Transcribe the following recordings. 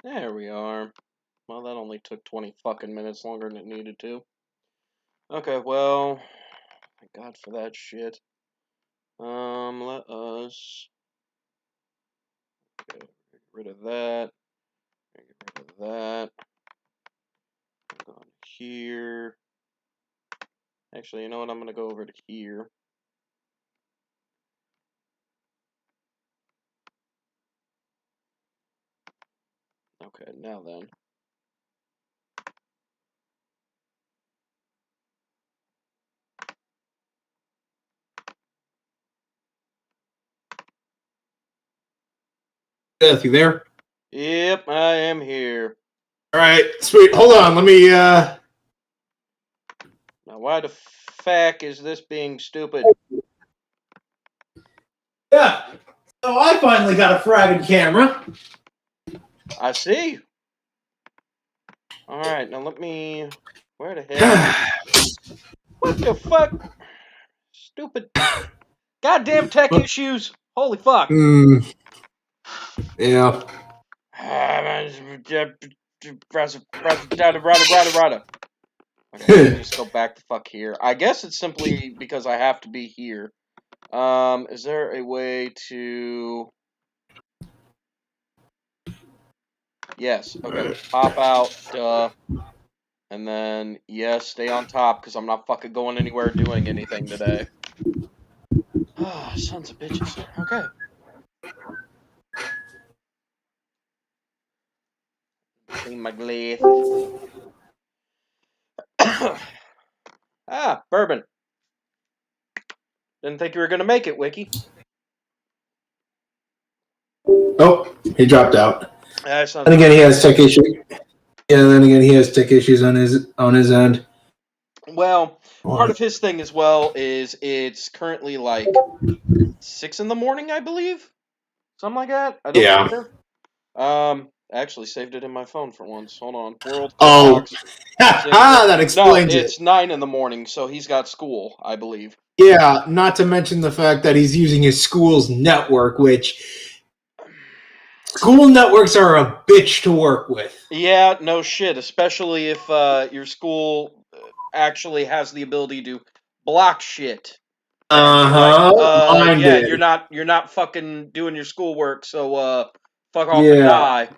There we are. Well, that only took 20 fucking minutes longer than it needed to. Okay, well, thank God for that shit. Let us get rid of that. Get rid of that. Go on here. Actually, you know what? I'm gonna go over to here. Okay, now then. Seth, you there? Yep, I am here. All right, sweet. Hold on, let me. Now, why the fuck is this being stupid? Yeah. So I finally got a fragging camera. I see. Alright, now let me... Where the hell? What the fuck? Stupid. Goddamn tech issues. Holy fuck. Yeah. Okay, let me just go back the fuck here. I guess it's simply because I have to be here. Is there a way to... Yes, okay. Pop out, duh. And then, yes, stay on top, because I'm not fucking going anywhere doing anything today. Ah, sons of bitches. Okay. Clean my glasses. Ah, bourbon. Didn't think you were gonna make it, Wiki. Oh, he dropped out. Sounds And again, he has tech issues. Yeah, then again, he has tech issues on his end. Well, part of his thing as well is it's currently like 6 in the morning, I believe. Something like that. I don't remember. I actually saved it in my phone for once. Hold on. World Oh, clocks. that explains no, it. it's 9 in the morning, so he's got school, I believe. Yeah, not to mention the fact that he's using his school's network, which school networks are a bitch to work with. Yeah, no shit, especially if your school actually has the ability to block shit. Yeah, you're not fucking doing your schoolwork, so fuck off and die.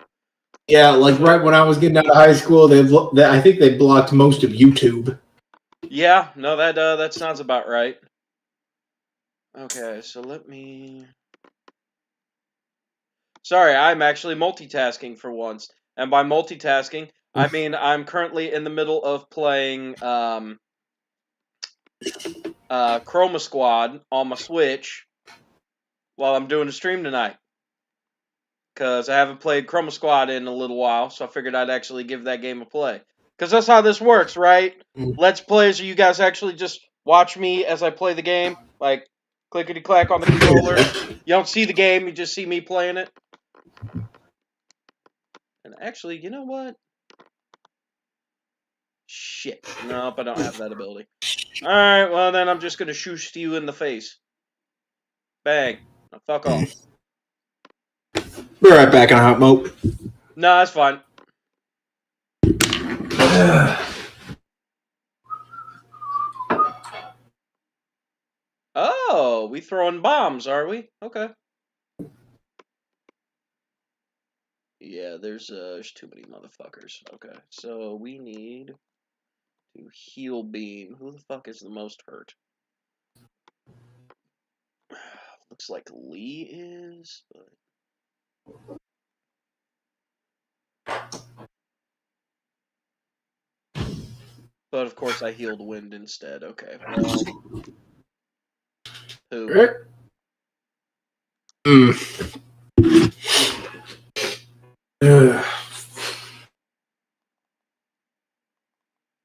Yeah, like right when I was getting out of high school, I think they blocked most of YouTube. Yeah, no, that sounds about right. Okay, so let me... Sorry, I'm actually multitasking for once. And by multitasking, I mean I'm currently in the middle of playing Chroma Squad on my Switch while I'm doing a stream tonight. Because I haven't played Chroma Squad in a little while, so I figured I'd actually give that game a play. Because that's how this works, right? Let's Plays, or you guys actually just watch me as I play the game, like clickety-clack on the controller. You don't see the game, you just see me playing it. And actually, you know what? Shit. Nope, I don't have that ability. Alright, well then I'm just gonna shoot you in the face. Bang. Now fuck off. Be right back on hot mode. No, that's fine. Oh, we throwing bombs, are we? Okay. Yeah, there's too many motherfuckers. Okay, so we need to heal beam. Who the fuck is the most hurt? Looks like Lee is, but of course I healed Wind instead. Okay, well, who?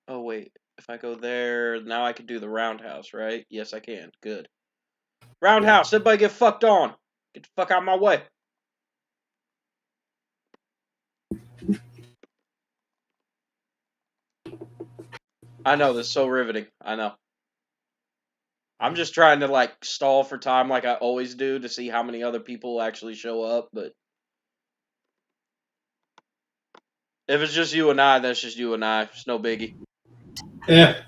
Oh wait, if I go there, now I can do the roundhouse, right? Yes, I can. Good. Roundhouse, everybody get fucked on. Get the fuck out of my way. I know, this is so riveting. I know. I'm just trying to, like, stall for time like I always do to see how many other people actually show up, but... If it's just you and I, that's just you and I. It's no biggie. Yeah.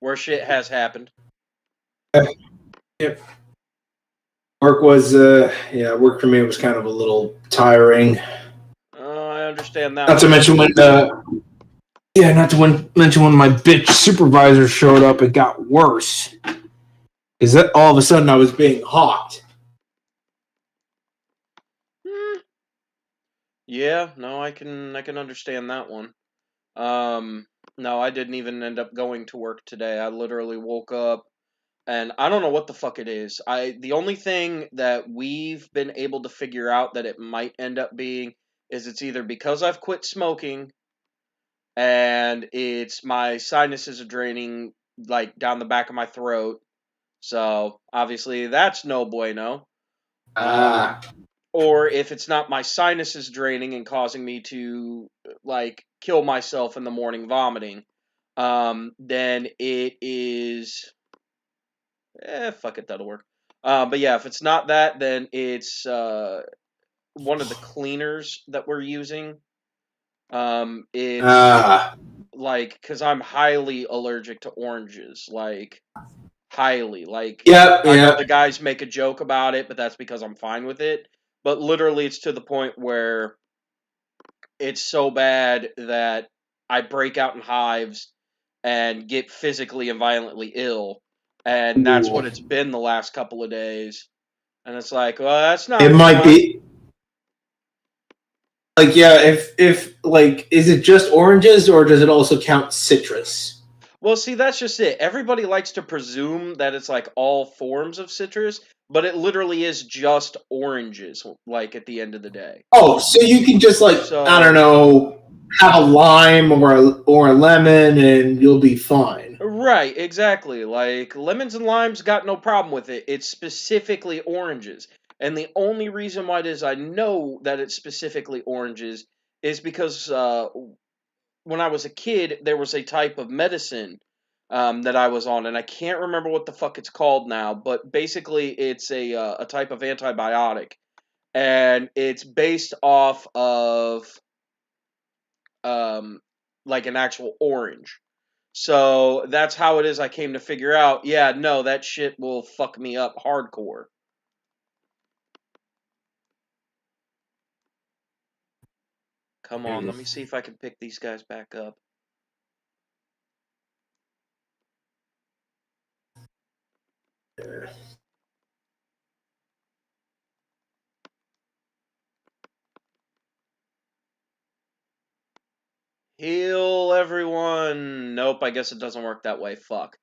Where shit has happened. Yep. Work was, work for me was kind of a little tiring. I understand that. Not to mention when, mention when my bitch supervisor showed up, it got worse. Because all of a sudden I was being hawked. Yeah, no, I can understand that one. No, I didn't even end up going to work today. I literally woke up and I don't know what the fuck it is. The only thing that we've been able to figure out that it might end up being is it's either because I've quit smoking and it's my sinuses are draining like down the back of my throat. So obviously that's no bueno. Or if it's not my sinuses draining and causing me to like kill myself in the morning vomiting, then it is fuck it, that'll work. But yeah, if it's not that, then it's one of the cleaners that we're using. It's like because I'm highly allergic to oranges, like highly. Like I know the guys make a joke about it, but that's because I'm fine with it. But literally, it's to the point where it's so bad that I break out in hives and get physically and violently ill. And that's what it's been the last couple of days. And it's like, well, that's not It might fun. be. Like, yeah, if like, is it just oranges or does it also count citrus? Well, see, that's just it. Everybody likes to presume that it's like all forms of citrus, but it literally is just oranges, like at the end of the day. Oh, so you can just like, I don't know, have a lime or a lemon and you'll be fine. Right, exactly. Like lemons and limes got no problem with it. It's specifically oranges. And the only reason why it is I know that it's specifically oranges is because when I was a kid, there was a type of medicine that I was on, and I can't remember what the fuck it's called now, but basically it's a type of antibiotic, and it's based off of like an actual orange. So that's how it is I came to figure out, yeah, no, that shit will fuck me up hardcore. Come on, let me see if I can pick these guys back up. Heal everyone. Nope, I guess it doesn't work that way. Fuck.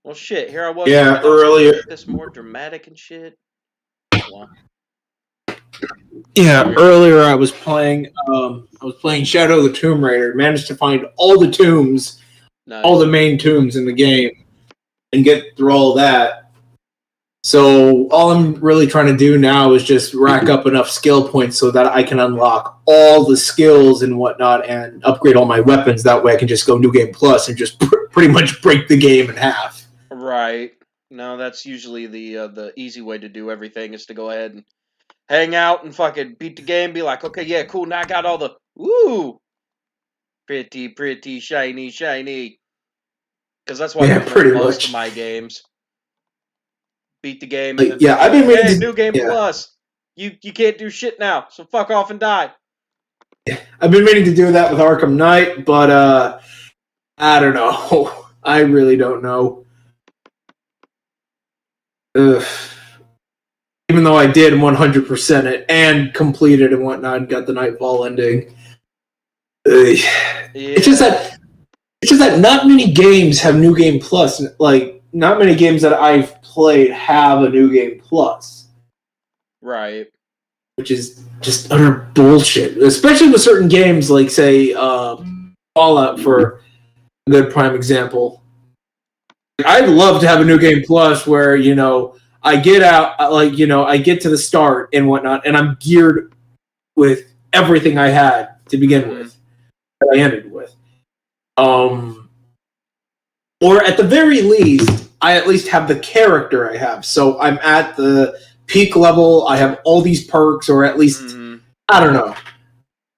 Well, shit. Here I was. Yeah, earlier. Make this more dramatic and shit. Well. Yeah, earlier I was playing. Shadow of the Tomb Raider. Managed to find all the tombs, all the main tombs in the game, and get through all that. So all I'm really trying to do now is just rack up enough skill points so that I can unlock all the skills and whatnot and upgrade all my weapons. That way I can just go New Game Plus and just pretty much break the game in half. Right. No, that's usually the easy way to do everything is to go ahead and hang out and fucking beat the game. Be like, okay, yeah, cool. Now I got all the pretty, shiny. Because that's why I play most of my games. Beat the game and then I've been hey, New Game Plus. You can't do shit now, so fuck off and die. I've been meaning to do that with Arkham Knight, but I don't know. I really don't know. Ugh. Even though I did 100% it and completed and whatnot and got the Nightfall ending. It's just that not many games have New Game Plus. Like, not many games that I've played have a New Game Plus. Right. Which is just utter bullshit. Especially with certain games like, say, Fallout for a good prime example. I'd love to have a New Game Plus where, you know, I get out, like, you know, I get to the start and whatnot, and I'm geared with everything I had to begin with, that I ended with. Or at the very least, I at least have the character I have. So I'm at the peak level. I have all these perks, or at least I don't know.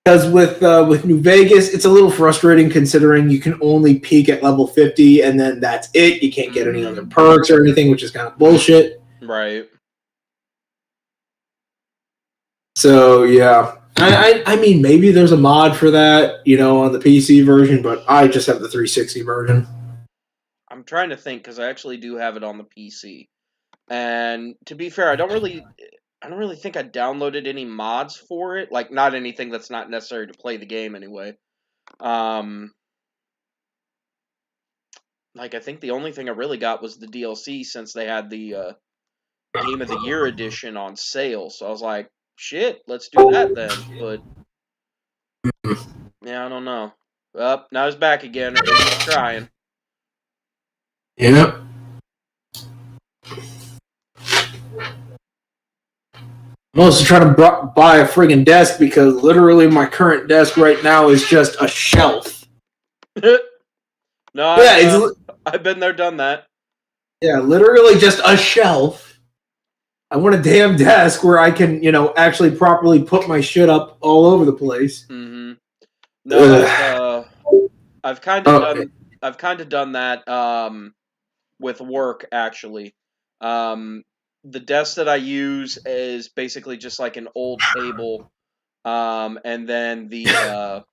Because with New Vegas, it's a little frustrating considering you can only peak at level 50, and then that's it. You can't get any other perks or anything, which is kind of bullshit. Right. So yeah. I mean, maybe there's a mod for that, on the PC version, but I just have the 360 version. I'm trying to think because I actually do have it on the PC, and to be fair, I don't really think I downloaded any mods for it. Like, not anything that's not necessary to play the game anyway. Like, I think the only thing I really got was the DLC since they had the Game of the Year edition on sale. So I was like, shit, let's do that then. But yeah, I don't know. Now he's back again, or he's trying. Yep. I'm also trying to buy a friggin' desk because literally my current desk right now is just a shelf. No, yeah, I've been there, done that. Yeah, literally just a shelf. I want a damn desk where I can, actually properly put my shit up all over the place. Mm-hmm. No, I've kind of done that with work actually. The desk that I use is basically just like an old table, and then the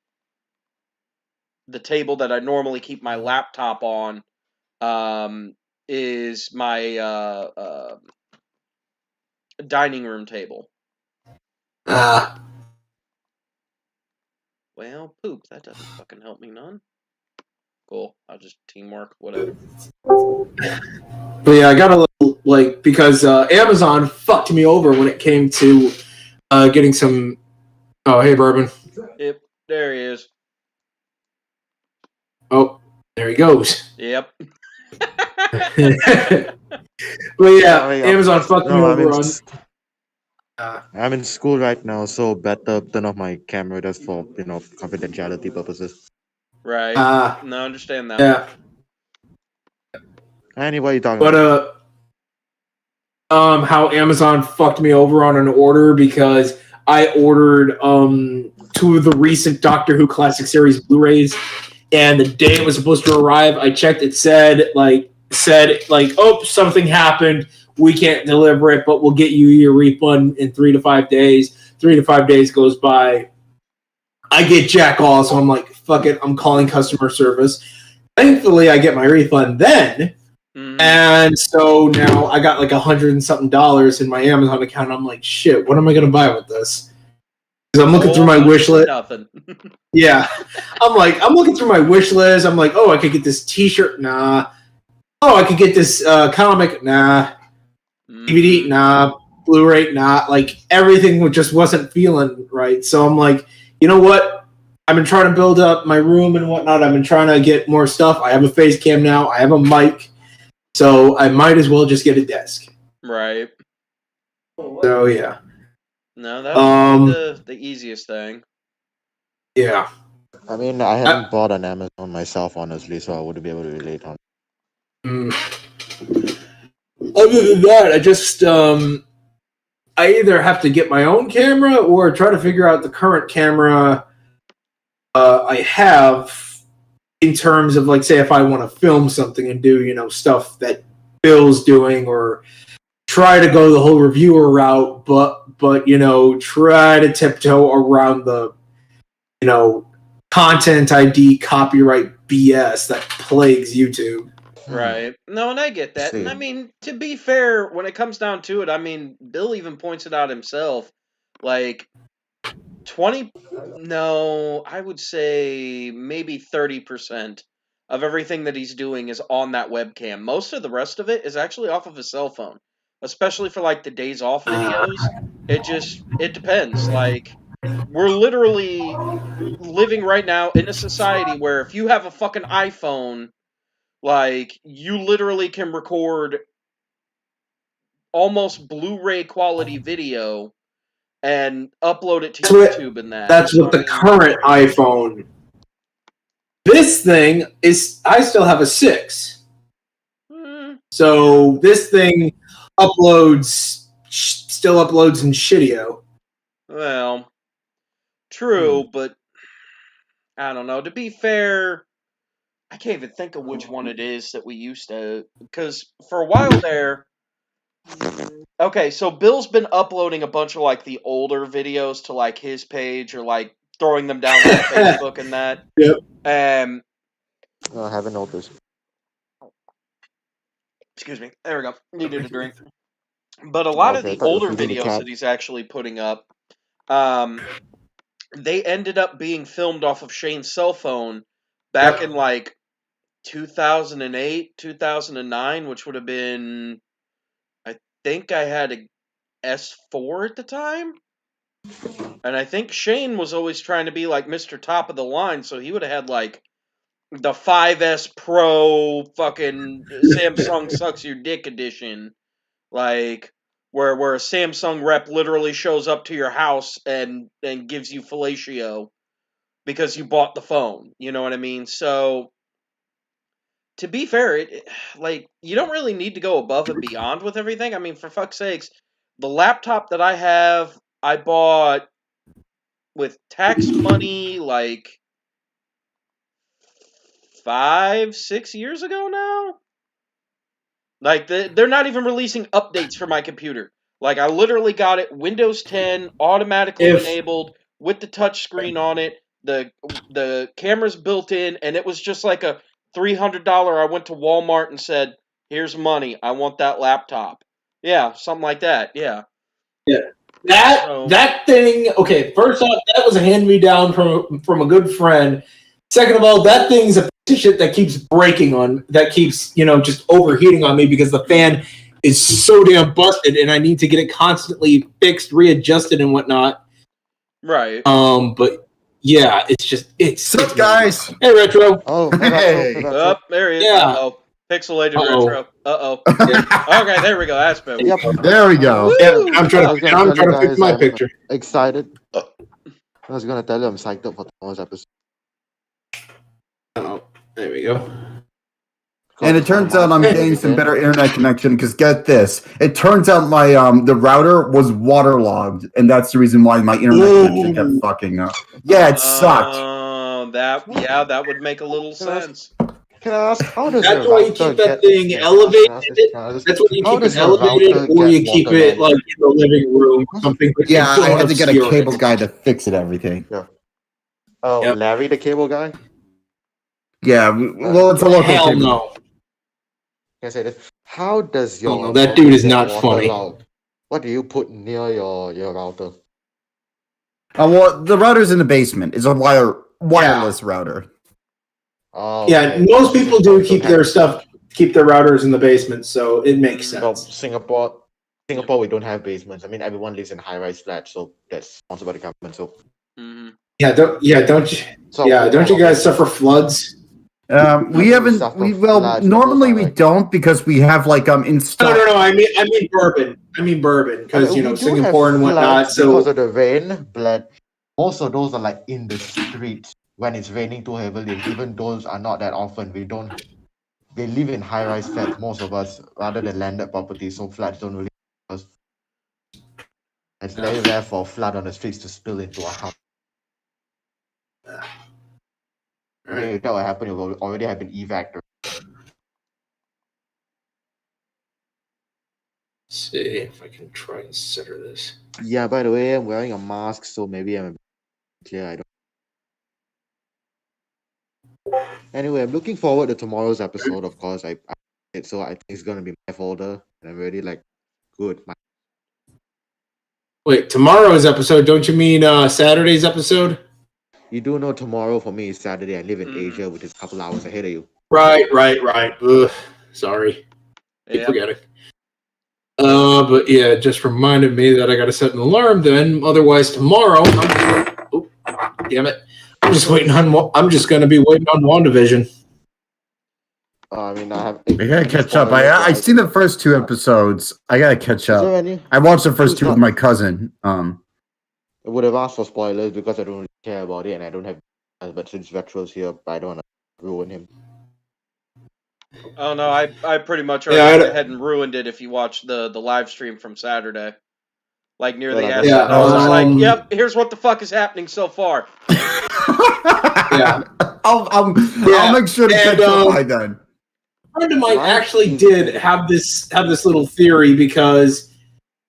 table that I normally keep my laptop on is my dining room table. Well, poop. That doesn't fucking help me none. Cool. I'll just teamwork, whatever. But yeah, I got a little, because Amazon fucked me over when it came to getting some... Oh, hey, Bourbon. Yep, there he is. Oh, there he goes. Yep. But yeah, Amazon fucked me over on... I'm in school right now, so better turn off my camera just for confidentiality purposes. Right. No, I understand that. Yeah. Anyway, what are you talking about? How Amazon fucked me over on an order because I ordered 2 of the recent Doctor Who Classic Series Blu-rays, and the day it was supposed to arrive, I checked. It said oh, something happened. We can't deliver it, but we'll get you your refund in 3 to 5 days. 3 to 5 days goes by. I get jack all, so I'm like, fuck it, I'm calling customer service. Thankfully, I get my refund then. Mm-hmm. And so now I got like $100 and something in my Amazon account. I'm like, shit, what am I going to buy with this? Because I'm looking through my wish list. Nothing. Yeah. I'm looking through my wish list. I'm like, oh, I could get this t-shirt. Nah. Oh, I could get this comic. Nah. DVD, nah. Blu-ray, nah. Like, everything just wasn't feeling right. So I'm like, you know what? I've been trying to build up my room and whatnot. I've been trying to get more stuff. I have a face cam now. I have a mic. So I might as well just get a desk. Right. So, yeah. No, that's the easiest thing. Yeah. I mean, I haven't bought an Amazon myself, honestly, so I wouldn't be able to relate on it. Other than that, I just I either have to get my own camera or try to figure out the current camera I have in terms of, like, say, if I want to film something and do, stuff that Bill's doing, or try to go the whole reviewer route, but try to tiptoe around the, content ID copyright BS that plagues YouTube. Right. No, and I get that. And I mean, to be fair, when it comes down to it, I mean, Bill even points it out himself. Like, I would say maybe 30% of everything that he's doing is on that webcam. Most of the rest of it is actually off of his cell phone, especially for like the days off videos. It depends. Like, we're literally living right now in a society where if you have a fucking iPhone, like, you literally can record almost Blu-ray quality video and upload it to YouTube and that. That's with the current iPhone. This thing is... I still have a 6. So this thing uploads still uploads in Shitio. Well, true, but I don't know. To be fair, I can't even think of which one it is that we used to, because for a while there. Okay, so Bill's been uploading a bunch of like the older videos to like his page or like throwing them down on Facebook and that. Yep. I haven't noticed. Excuse me. There we go. Needed a drink. But a lot of the older videos that he's actually putting up, they ended up being filmed off of Shane's cell phone back in like 2008, 2009, which would have been, I think I had a S4 at the time. And I think Shane was always trying to be like Mr. Top of the Line, so he would have had like the 5S Pro fucking Samsung sucks your dick edition. Like where a Samsung rep literally shows up to your house and gives you fellatio because you bought the phone. You know what I mean? So to be fair, like you don't really need to go above and beyond with everything. I mean, for fuck's sakes, the laptop that I have, I bought with tax money like 5-6 years ago now. Like they're not even releasing updates for my computer. Like I literally got it Windows 10 automatically enabled with the touch screen on it. The camera's built in, and it was just like a $300. I went to Walmart and said, "Here's money. I want that laptop." Yeah, something like that. Yeah. Yeah. That thing. Okay, first off, that was a hand me down from a good friend. Second of all, that thing's a piece of shit that keeps breaking on. That keeps just overheating on me because the fan is so damn busted, and I need to get it constantly fixed, readjusted, and whatnot. Right. But yeah, it's. What's up, guys? Hey, Retro. Oh, hey. Oh, there he is. Yeah. Uh-oh. Pixelated Retro. Uh-oh. Okay, there we go. That's better. Yep. There we go. Yeah, I'm trying to fix my picture. Excited. I was gonna tell you I'm psyched up for tomorrow's episode. Oh, there we go. And it turns out I'm getting some better internet connection because get this. It turns out my the router was waterlogged, and that's the reason why my internet connection kept fucking up. Yeah, it sucked. That would make a little sense. Can I ask how does that's why you keep that thing elevated? That's why you keep it elevated, or you keep it like in the living room or something. Yeah, I had to get a cable guy to fix it. Everything. Yeah. Oh, yep. Larry, the cable guy. Yeah. Well, it's a local hell cable. No. Can I say this? How does your? Oh, no, that dude is not funny. What do you put near your router? Well, the router's in the basement. It's a wireless router. Oh, yeah, okay. Most people do keep their routers in the basement, so it makes sense. Well, Singapore, we don't have basements. I mean, everyone lives in high-rise flats, so that's sponsored by the government. So, don't you guys suffer floods? We haven't. Normally we don't because we have like installed. No. I mean bourbon because Singapore and whatnot. So because of the rain, but also those are like in the streets. When it's raining too heavily, even those are not that often. We live in high-rise flats, most of us, rather than landed properties, so flats don't really. It's very rare for a flood on the streets to spill into a house. If that will happen, it will already have been evac. See if I can try and center this. Yeah, by the way, I'm wearing a mask, so maybe I'm a bit clear. I don't. Anyway, I'm looking forward to tomorrow's episode. Of course, I think it's gonna be my folder, and I'm really good. Wait, tomorrow's episode? Don't you mean Saturday's episode? You do know tomorrow for me is Saturday. I live in Asia, which is a couple hours ahead of you. Right. Ugh, sorry, keep forgetting. But yeah, it just reminded me that I got to set an alarm. Then, otherwise, tomorrow. Damn it. I'm just going to be waiting on WandaVision. I gotta catch up. I've seen the first 2 episodes. I gotta catch up. I watched the first 2 with my cousin. I would have asked for spoilers because I don't really care about it, and I don't have. But since Retro's here, I don't want to ruin him. Oh no, I pretty much already went ahead and ruined it. If you watch the live stream from Saturday. like near the Well, acid. yeah, I was just like, "Yep, here's what the fuck is happening so far." Yeah. I'll make sure to catch up by then. A friend of mine actually did have this little theory because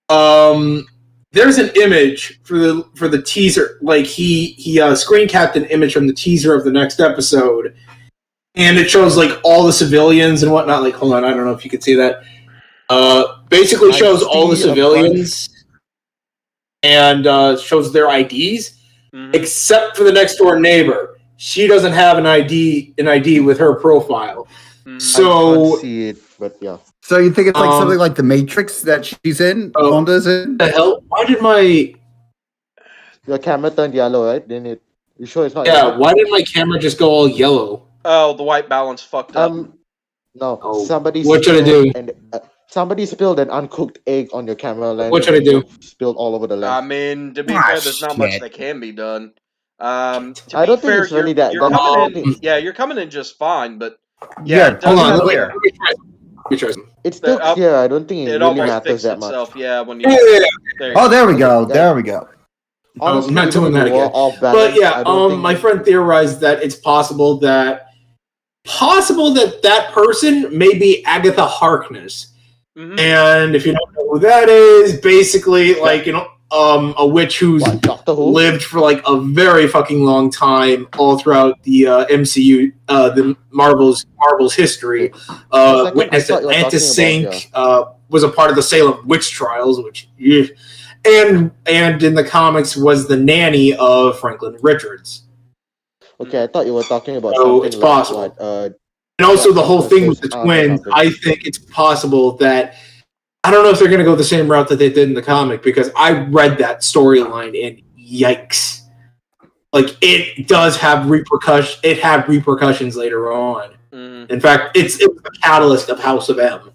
there's an image for the teaser. Like he screen capped an image from the teaser of the next episode, and it shows like all the civilians and whatnot. Like, hold on, I don't know if you can see that. Basically shows all the civilians and shows their IDs, except for the next door neighbor. She doesn't have an ID with her profile. So I can't see it, but yeah. So you think it's like something like the Matrix that she's in? Wanda's in? The hell? Why did my Your camera turned yellow, right? Then it. You sure it's not? yeah? Yellow? Why did my camera just go all yellow? Oh, the white balance fucked up. No. Oh, Somebody. what should I do? And somebody spilled an uncooked egg on your camera lens. What should I do? Spilled all over the lens. I mean, to be fair, there's not much that can be done. To I be don't think fair, it's really that. you're coming in. Yeah, you're coming in just fine, but Yeah, it Hold does on, clear. let me try some. It's still clear. I don't think it It really almost matters fixed that much. itself. Yeah, when you. Yeah. Oh, there we go. There we go. Honestly, I'm not doing that again. Off But balance, yeah, I don't think- my friend theorized that it's possible that person may be Agatha Harkness. Mhm. And if you don't know who that is, basically like a witch who's What, Doctor Who? lived for like a very fucking long time all throughout the MCU, the Marvel's history. Witnessed I thought you were Atlantis talking Sink, was a part of the Salem witch trials, which and in the comics was the nanny of Franklin Richards. Okay, I thought you were talking about So something it's possible. like what, And also the whole thing with the twins, I think it's possible that I don't know if they're going to go the same route that they did in the comic, because I read that storyline and yikes. Like, it does have repercussions. It had repercussions later on. Mhm. In fact, it was the catalyst of House of M.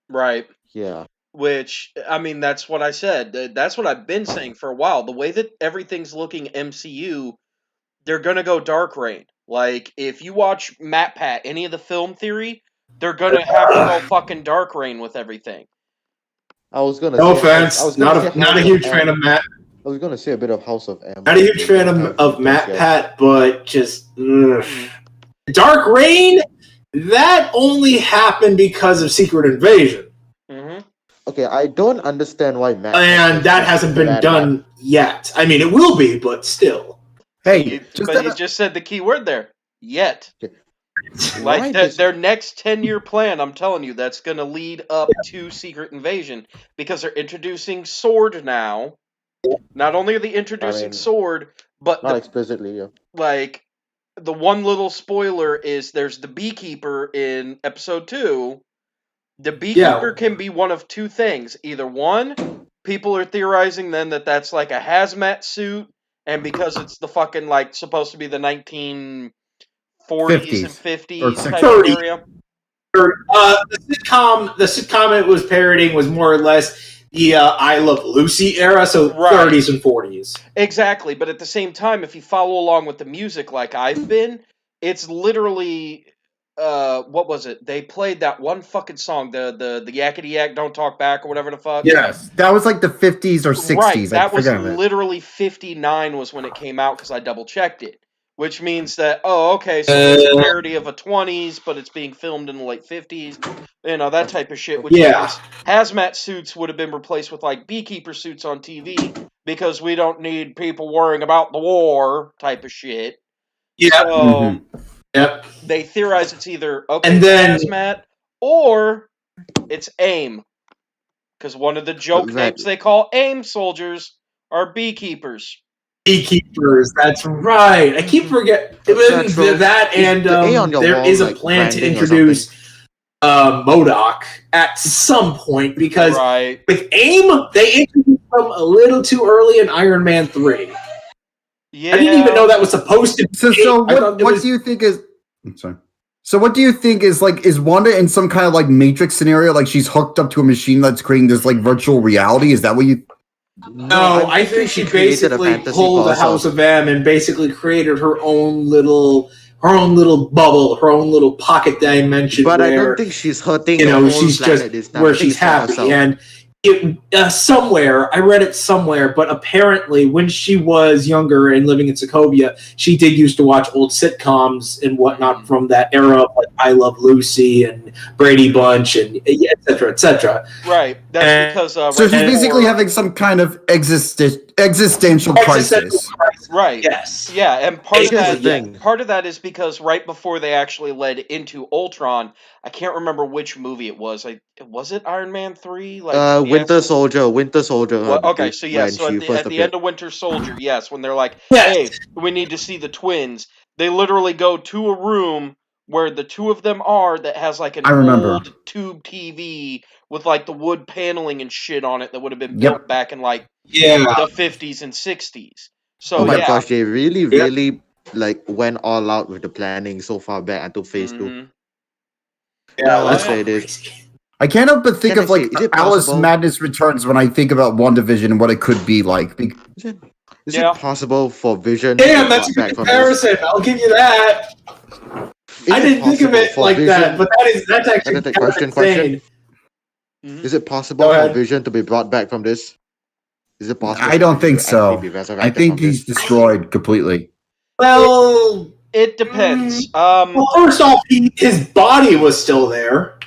Right. Yeah. Which, I mean, that's what I said. That's what I've been saying for a while. The way that everything's looking MCU, they're going to go Dark Reign. Like, if you watch Matt Pat, any of the film theory, they're going to have to go fucking Dark Reign with everything. I was gonna. No say, offense, I was gonna say not a House huge of fan M. of Matt. I was gonna say a bit of House of M. Not a huge fan of Matt Pat, but just Dark Reign. That only happened because of Secret Invasion, Okay, I don't understand why Matt. and that hasn't been done yet. I mean, it will be, but still. Hey, You just said the key word there. Yet. Why Like does- their next 10-year plan, I'm telling you, that's going to lead up to Secret Invasion, because they're introducing Sword now. Not only are they introducing Sword, but Not explicitly, yeah. like the one little spoiler is there's the Beekeeper in episode 2. The Beekeeper can be one of two things. Either one, people are theorizing then that that's like a hazmat suit, and because it's the fucking like supposed to be the 1940s and 50s type of area. The sitcom it was parodying was more or less the I Love Lucy era, so 30s and 40s. Exactly, but at the same time, if you follow along with the music like I've been, it's literally what was it? They played that one fucking song, the Yakety Yak Don't Talk Back or whatever the fuck. Yes, that was like the 50s or 60s. Right, that was it. literally 59 was when it came out, because I double checked it. Which means that, okay, so it's a parody of a 20s, but it's being filmed in the late 50s. You know, that type of shit. Which means hazmat suits would have been replaced with, like, beekeeper suits on TV, because we don't need people worrying about the war type of shit. Yeah. So, Yep. they theorize it's either, hazmat, or it's AIM. Because one of the joke names they call AIM soldiers are beekeepers. Beekeepers, that's right. I keep forgetting that, and there is a plan to introduce MODOK at some point, because with AIM, they introduced them a little too early in Iron Man 3. Yeah. I didn't even know that was supposed to be. So what do you think is... I'm sorry. So what do you think is Wanda in some kind of like Matrix scenario, like she's hooked up to a machine that's creating this like virtual reality? Is that what you... No, I think she basically pulled the House of M and basically created her own little bubble, her own little pocket dimension. But where, I don't think she's hurting. she's just where she's happy, and somewhere, I read it somewhere, but apparently when she was younger and living in Sokovia, she did used to watch old sitcoms and whatnot from that era of like I Love Lucy and Brady Bunch and et cetera, et cetera. Right. That's because so she's basically having some kind of existential crisis. Right. Yes. Yeah, and part of that is because right before they actually led into Ultron, I can't remember which movie it was. Was it Iron Man 3? Like Winter Soldier. Well, okay, so yes, so at the end of Winter Soldier, yes, when they're like, hey, we need to see the twins, they literally go to a room where the two of them are that has like an old tube TV with like the wood paneling and shit on it that would have been built back in like the 50s and 60s. So oh my gosh, they really like went all out with the planning so far back until phase 2. Yeah, let's say it is. I can't help but think of like Alice Madness Returns when I think about WandaVision and what it could be like. Is it possible for Vision? Damn, that's a good comparison. I'll give you that. I didn't think of it like that, but that's actually question. Is it possible for Vision to be brought back from this? Is it possible? I don't think so. I think he's destroyed completely. Well, it depends. Well, first off, his body was still there.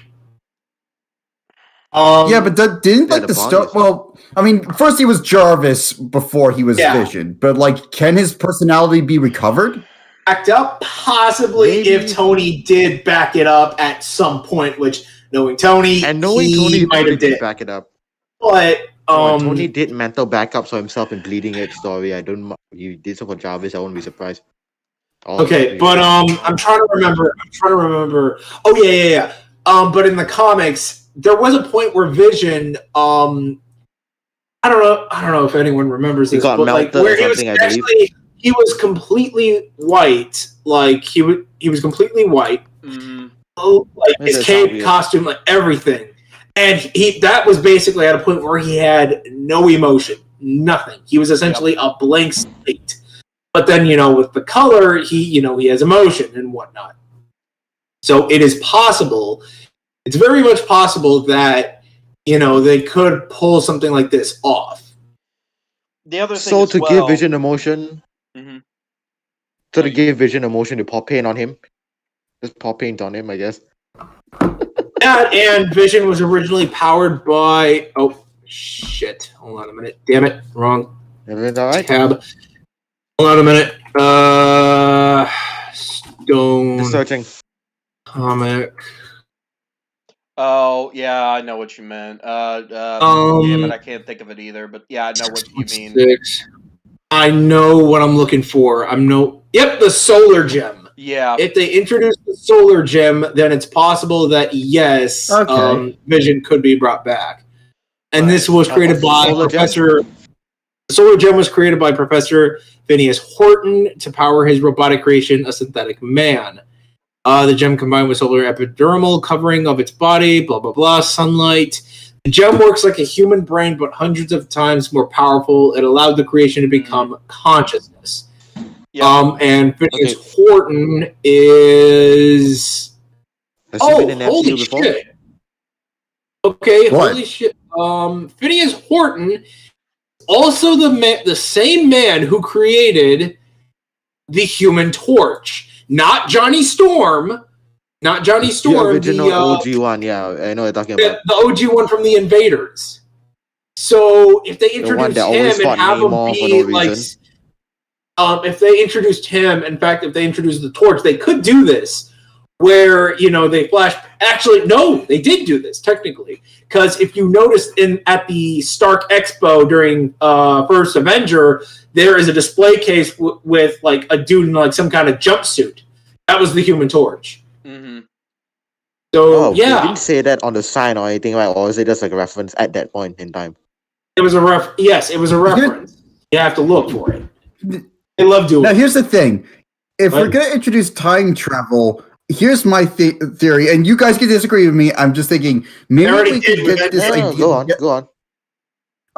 Yeah, but didn't like the stuff? Well, I mean, first he was Jarvis before he was Vision, but like, can his personality be recovered? Backed up, possibly. Maybe. If Tony did back it up at some point, which knowing Tony, he might have did back it up. But Tony did mental backups for himself in Bleeding Edge story. He did so for Jarvis. I won't be surprised. Okay, but I'm trying to remember. Oh yeah. But in the comics, there was a point where Vision, I don't know if anyone remembers this, but like where he was actually he was completely white, like he was completely white, like his cape, costume, like everything, and that was basically at a point where he had no emotion, nothing. He was essentially a blank slate. But then with the color, he has emotion and whatnot. So it is possible. It's very much possible that, they could pull something like this off. The other thing give Vision emotion, to give Vision emotion, to pour paint on him. Just pour paint on him, I guess. That and Vision was originally powered by... Oh, shit. Hold on a minute. Damn it. Wrong. Everything's all right? Tab. Hold on a minute. Stone... Just searching. Comic... Oh, yeah, I know what you meant. Damn it, I can't think of it either, but yeah, I know what you mean. I know what I'm looking for. Yep, the Solar Gem. Yeah. If they introduce the Solar Gem, then it's possible that, yes, Vision could be brought back. And this was created by Professor... The Solar Gem was created by Professor Phineas Horton to power his robotic creation, a synthetic man. The gem combined with solar epidermal covering of its body, blah, blah, blah, sunlight. The gem works like a human brain, but hundreds of times more powerful. It allowed the creation to become consciousness. Yeah. And Phineas Horton is... holy shit. Okay, what? Holy shit. Phineas Horton, also the same man who created the Human Torch. Not Johnny Storm. The original OG one, yeah. I know what you're talking about. The OG one from the Invaders. So if they introduced him and have him be like... if they introduced him, in fact, if they introduced the Torch, they could do this. Where, they flash... Actually, no, they did do this, technically. Because if you noticed at the Stark Expo during First Avenger... There is a display case with like a dude in like some kind of jumpsuit. That was the Human Torch. Mm-hmm. So They didn't say that on the sign or anything, right? Or is it just like a reference at that point in time? It was a Yes, it was a reference. You have to look for it. They love doing. Now here's the thing: if we're gonna introduce time travel, here's my theory, and you guys can disagree with me. I'm just thinking maybe we could get this idea. Go on.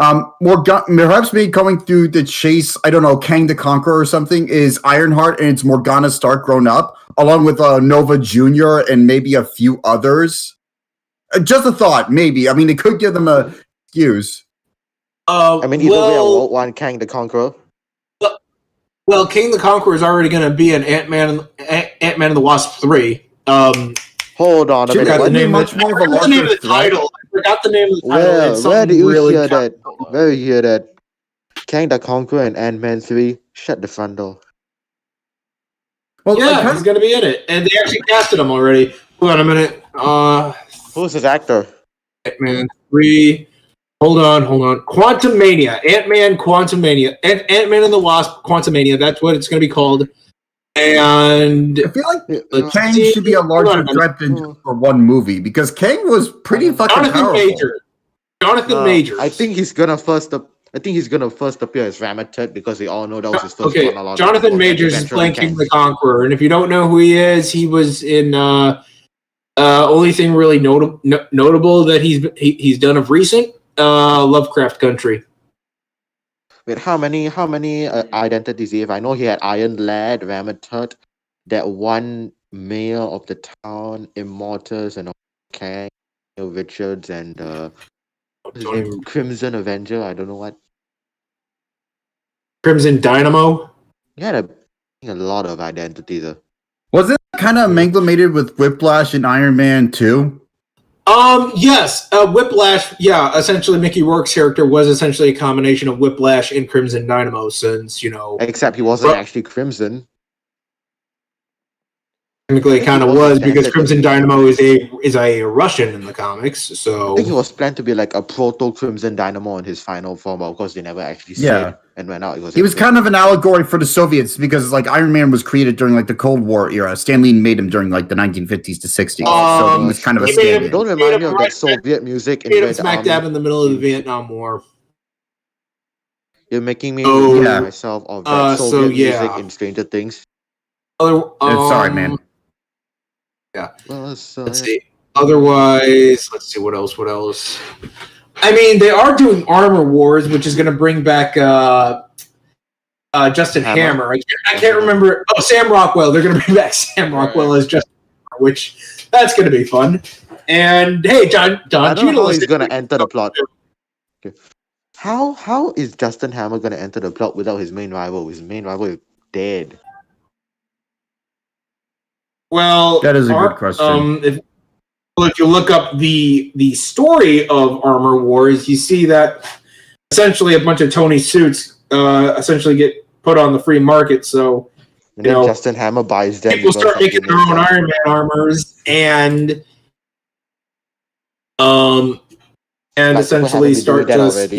Perhaps maybe coming through the chase, I don't know, Kang the Conqueror or something, is Ironheart and it's Morgana Stark grown up, along with Nova Jr. and maybe a few others. Just a thought, maybe. I mean, it could give them a excuse. I mean, either way, I won't want Kang the Conqueror. Well, King the Conqueror is already going to be in Ant-Man and the Wasp 3. Hold on a minute. What? Much more of a larger name of the title. I forgot the name of the title. Where do you hear that? Where do you hear that? Kang the Conqueror and Ant-Man 3. Shut the front door. Well, yeah, he's going to be in it. And they actually casted him already. Hold on a minute. Who's his actor? Ant-Man 3. Hold on. Quantumania. Ant-Man Quantumania. Ant-Man and the Wasp Quantumania. That's what it's going to be called. And I feel like Kang should be a larger threat than just for one movie because Kang was pretty fucking powerful. Jonathan Majors. I think he's gonna first appear as Ramatet because we all know that was his first chronological. Jonathan Majors is playing King the Conqueror, and if you don't know who he is, he was in only thing really notable that he's done of recent, Lovecraft Country. Wait, how many identities do you have? I know he had Iron Lad, Ramatet, that one mayor of the town, Immortus, and Kang, Richards, and Crimson Avenger. I don't know what. Crimson Dynamo. He had a lot of identities. Was it kind of amalgamated with Whiplash and Iron Man 2? Yes, Whiplash, yeah, essentially Mickey Rourke's character was essentially a combination of Whiplash and Crimson Dynamo since, Except he wasn't actually Crimson. Technically it kind of was because Crimson Dynamo is a Russian in the comics, so... I think he was planned to be like a proto-Crimson Dynamo in his final form, but of course they never actually said and went out. He was kind of an allegory for the Soviets because like Iron Man was created during like the Cold War era. Stan Lee made him during like the 1950s to 60s, so he was kind of a stand-in. Don't remind me of that Soviet music in Red smack dab in the middle of the Vietnam War. You're making me remind myself of that Soviet music in Stranger Things. Sorry, man. Yeah. Well, let's see. Otherwise, let's see what else. I mean, they are doing Armor Wars, which is going to bring back Justin Hammer. I can't remember. Oh, Sam Rockwell. They're going to bring back Sam Rockwell as Justin Hammer, which that's going to be fun. And hey, Don Cheadle is going to enter the plot. Okay. How is Justin Hammer going to enter the plot without his main rival? His main rival is dead. Well, that is a good question. If you look up the story of Armor Wars, you see that essentially a bunch of Tony suits essentially get put on the free market. So Justin Hammer buys them. People start making their own Iron Man armors and essentially start just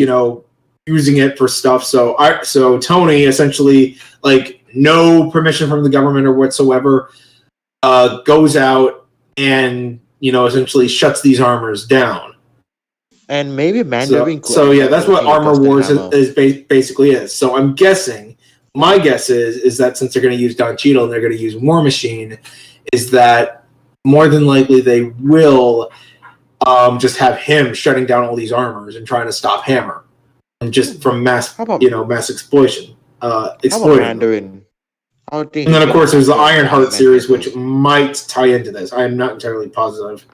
using it for stuff. So Tony essentially no permission from the government or whatsoever. Goes out and essentially shuts these armors down, and maybe Mandarin. So that's what Armor Wars is basically is. So I'm guessing, my guess is that since they're going to use Don Cheadle and they're going to use War Machine, is that more than likely they will just have him shutting down all these armors and trying to stop Hammer, and just from mass exploitation. Mandarin? And then, of course, there's the Ironheart series, which might tie into this. I am not entirely positive.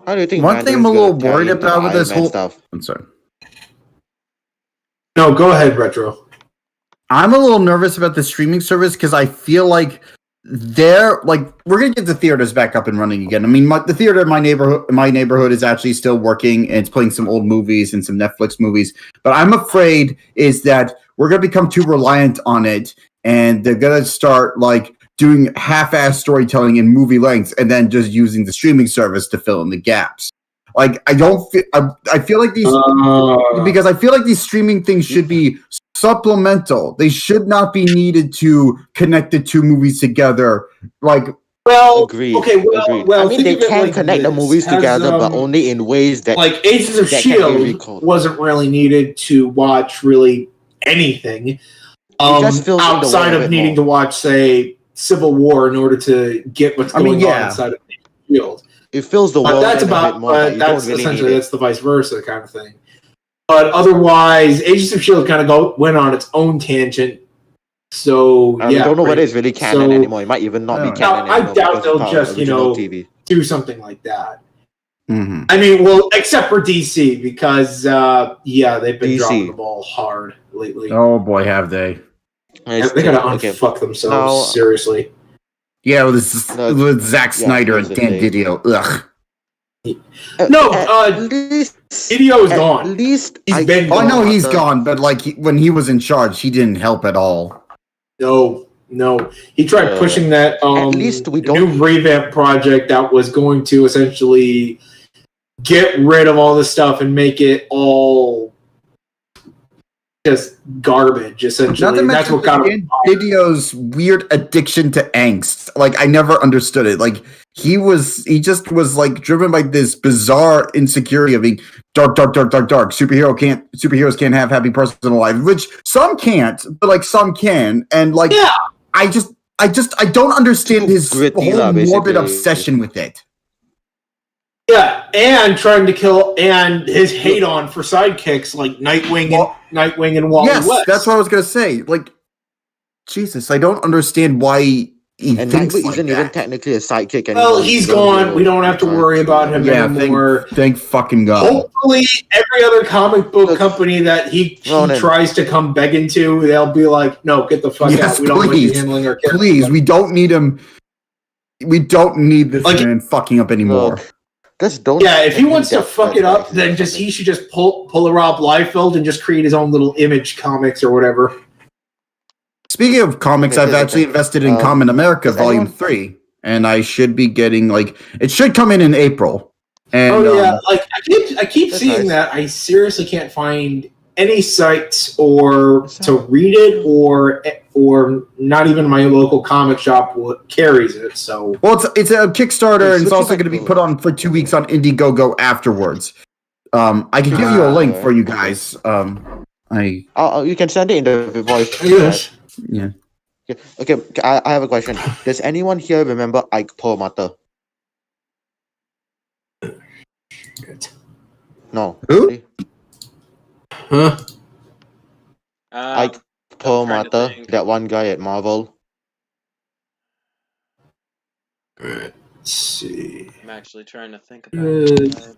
How do you think? One thing I'm a little worried about with this whole stuff. I'm sorry. No, go ahead, Retro. I'm a little nervous about the streaming service because I feel like we're gonna get the theaters back up and running again. I mean, the theater in my neighborhood is actually still working and it's playing some old movies and some Netflix movies. But I'm afraid is that we're gonna become too reliant on it. And they're gonna start doing half-ass storytelling in movie lengths, and then just using the streaming service to fill in the gaps. I feel like these because I feel like these streaming things should be supplemental. They should not be needed to connect the two movies together. Agreed. Okay, well, I mean, they can connect the movies together, but only in ways that Agents of S.H.I.E.L.D. wasn't really needed to watch really anything. Outside of needing to watch, say, Civil War in order to get what's going on inside of S.H.I.E.L.D. It fills the world. That's that's the vice versa kind of thing. But otherwise, Agents of S.H.I.E.L.D. kind of went on its own tangent. So I don't know whether it's really canon anymore. It might even not be canon. I doubt they'll just do something like that. Mm-hmm. I mean, well, except for DC because they've been DC. dropping the ball hard lately. Oh boy, have they? They gotta unfuck themselves seriously. Yeah, with Zack Snyder and Dan Didio. Ugh. Didio is gone. At least he's been gone. I know he's gone, but like when he was in charge, he didn't help at all. No. He tried pushing that at least we don't new revamp project that was going to essentially get rid of all this stuff and make it all just garbage, essentially. Not to That's mention what got Dan Didio's weird addiction to angst. Like I never understood it. Like he just was like driven by this bizarre insecurity of being dark. Superheroes can't have happy personal lives, which some can't, but like some can. And like I don't understand his whole morbid obsession with it. Yeah, and trying to kill, and his hate on for sidekicks like Nightwing and Wally West. West. That's what I was gonna say. Like, Jesus, I don't understand why he thinks Nightwing like isn't that. even technically a sidekick anymore. Well, he's gone. We don't have to worry about him anymore. Thank fucking God. Hopefully, every other comic book company that he tries to come begging to, they'll be like, "No, get the fuck out. We don't want you handling our kids." Please, we don't need him. We don't need this man fucking up anymore. If he wants to fuck it up, then he should just pull a Rob Liefeld and just create his own little Image comics or whatever. Speaking of comics, I've actually invested in Common America Volume 3, and I should be getting it should come in April. And, I keep seeing that. I seriously can't find any sites or to read it or not even my local comic shop carries it. So it's a Kickstarter and it's also going to be put on for 2 weeks on Indiegogo afterwards. I can give you a link for you guys. You can send it in the voice. Yes. Yeah. Okay. I have a question. Does anyone here remember Ike Perlmutter? No. Who? Really? Huh? Ike Perlmutter, that one guy at Marvel. Let's see. I'm actually trying to think about it.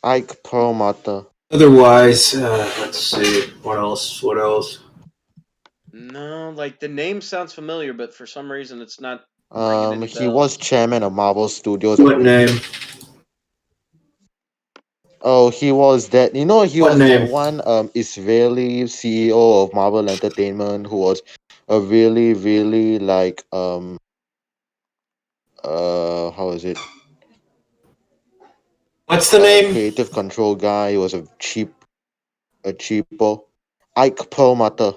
Ike Perlmutter. Otherwise, let's see. What else? No, the name sounds familiar, but for some reason it's not. He was chairman of Marvel Studios. What name? Oh, he was that. He was name? that one Israeli CEO of Marvel Entertainment who was a really, really how is it? What's the name? Creative control guy. He was a cheapo. Ike Perlmutter.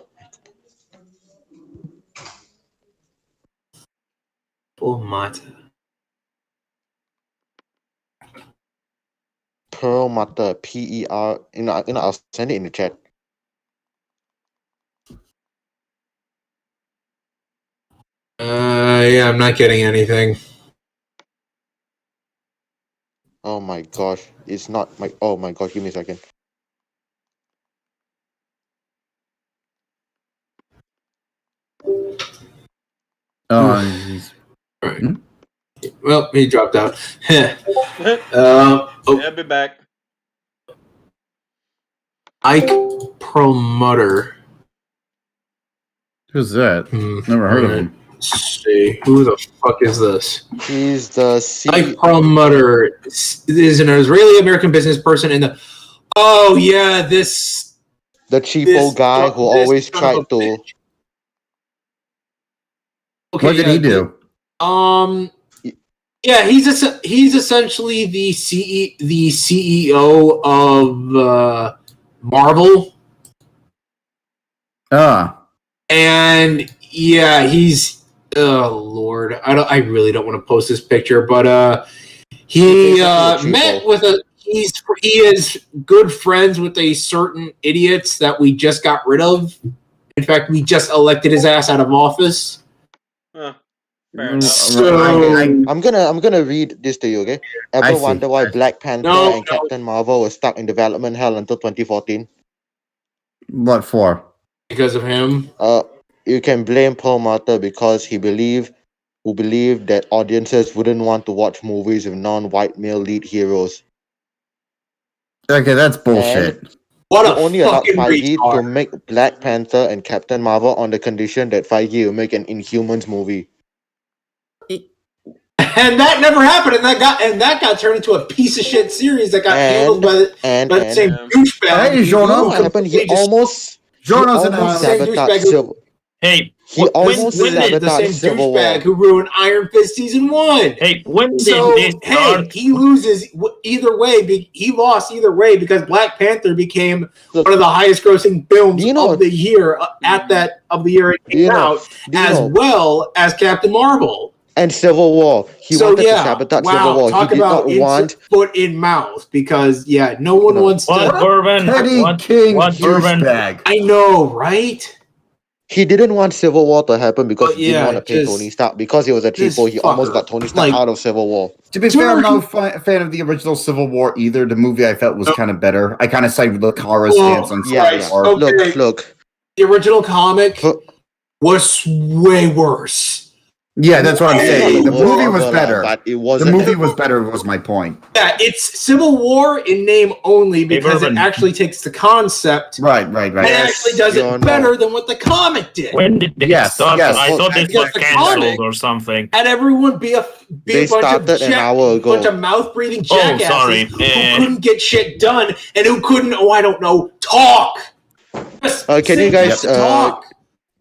Perlmutter, P-E-R. I'll send it in the chat. I'm not getting anything. Oh my gosh, it's not my. Oh my gosh, give me a second. Right. Well, he dropped out. I'll be back. Ike Perlmutter. Who's that? Never heard of him. Let's see. Who the fuck is this? He's the Ike Perlmutter is an Israeli-American business person in the... Oh, yeah, the cheapo guy who always tried to... Okay, what did he do? Yeah, he's essentially the CEO of Marvel. And yeah, he's Lord, I really don't want to post this picture, but he met with he is good friends with a certain idiots that we just got rid of. In fact, we just elected his ass out of office. So, I'm gonna read this to you, okay? Ever wonder why Black Panther and Captain Marvel were stuck in development hell until 2014? What for? Because of him? You can blame Perlmutter because he believed who believed that audiences wouldn't want to watch movies with non-white male lead heroes. Okay, that's bullshit. What He a only allowed fucking Feige to retard. make Black Panther and Captain Marvel on the condition that Feige will make an Inhumans movie. And that never happened, and that got turned into a piece of shit series that got handled by the same douchebag. Hey, Jonah, what happened? He almost sabotaged Civil. Hey, He almost sabotaged the same Civil War. douchebag who ruined Iron Fist season 1. Hey, when did So this start? he loses either way. He lost either way because Black Panther became one of the highest grossing films of the year of the year it came out, as well as Captain Marvel. And Civil War. He wanted to sabotage Civil War. Talk He did about not want foot in mouth because no one wants to. What Bourbon? Teddy King douchebag. I know, right? He didn't want Civil War to happen because he didn't want to pay Tony Stark. Because he was a cheapo, he almost got Tony Stark out of Civil War. To be fair, I'm not a fan of the original Civil War either. The movie I felt was kind of better. I kind of sided with Kara's stance on Civil War. Okay. Look. The original comic was way worse. Yeah, that's what I'm saying. The movie was better. But it wasn't. The movie was better, was my point. Yeah, it's Civil War in name only because it actually takes the concept. Right. And actually does it better than what the comic did. When did they start? Yes. I thought this was cancelled or something. And everyone be a bunch of mouth-breathing jackasses who couldn't get shit done and who couldn't, talk. Can you guys talk?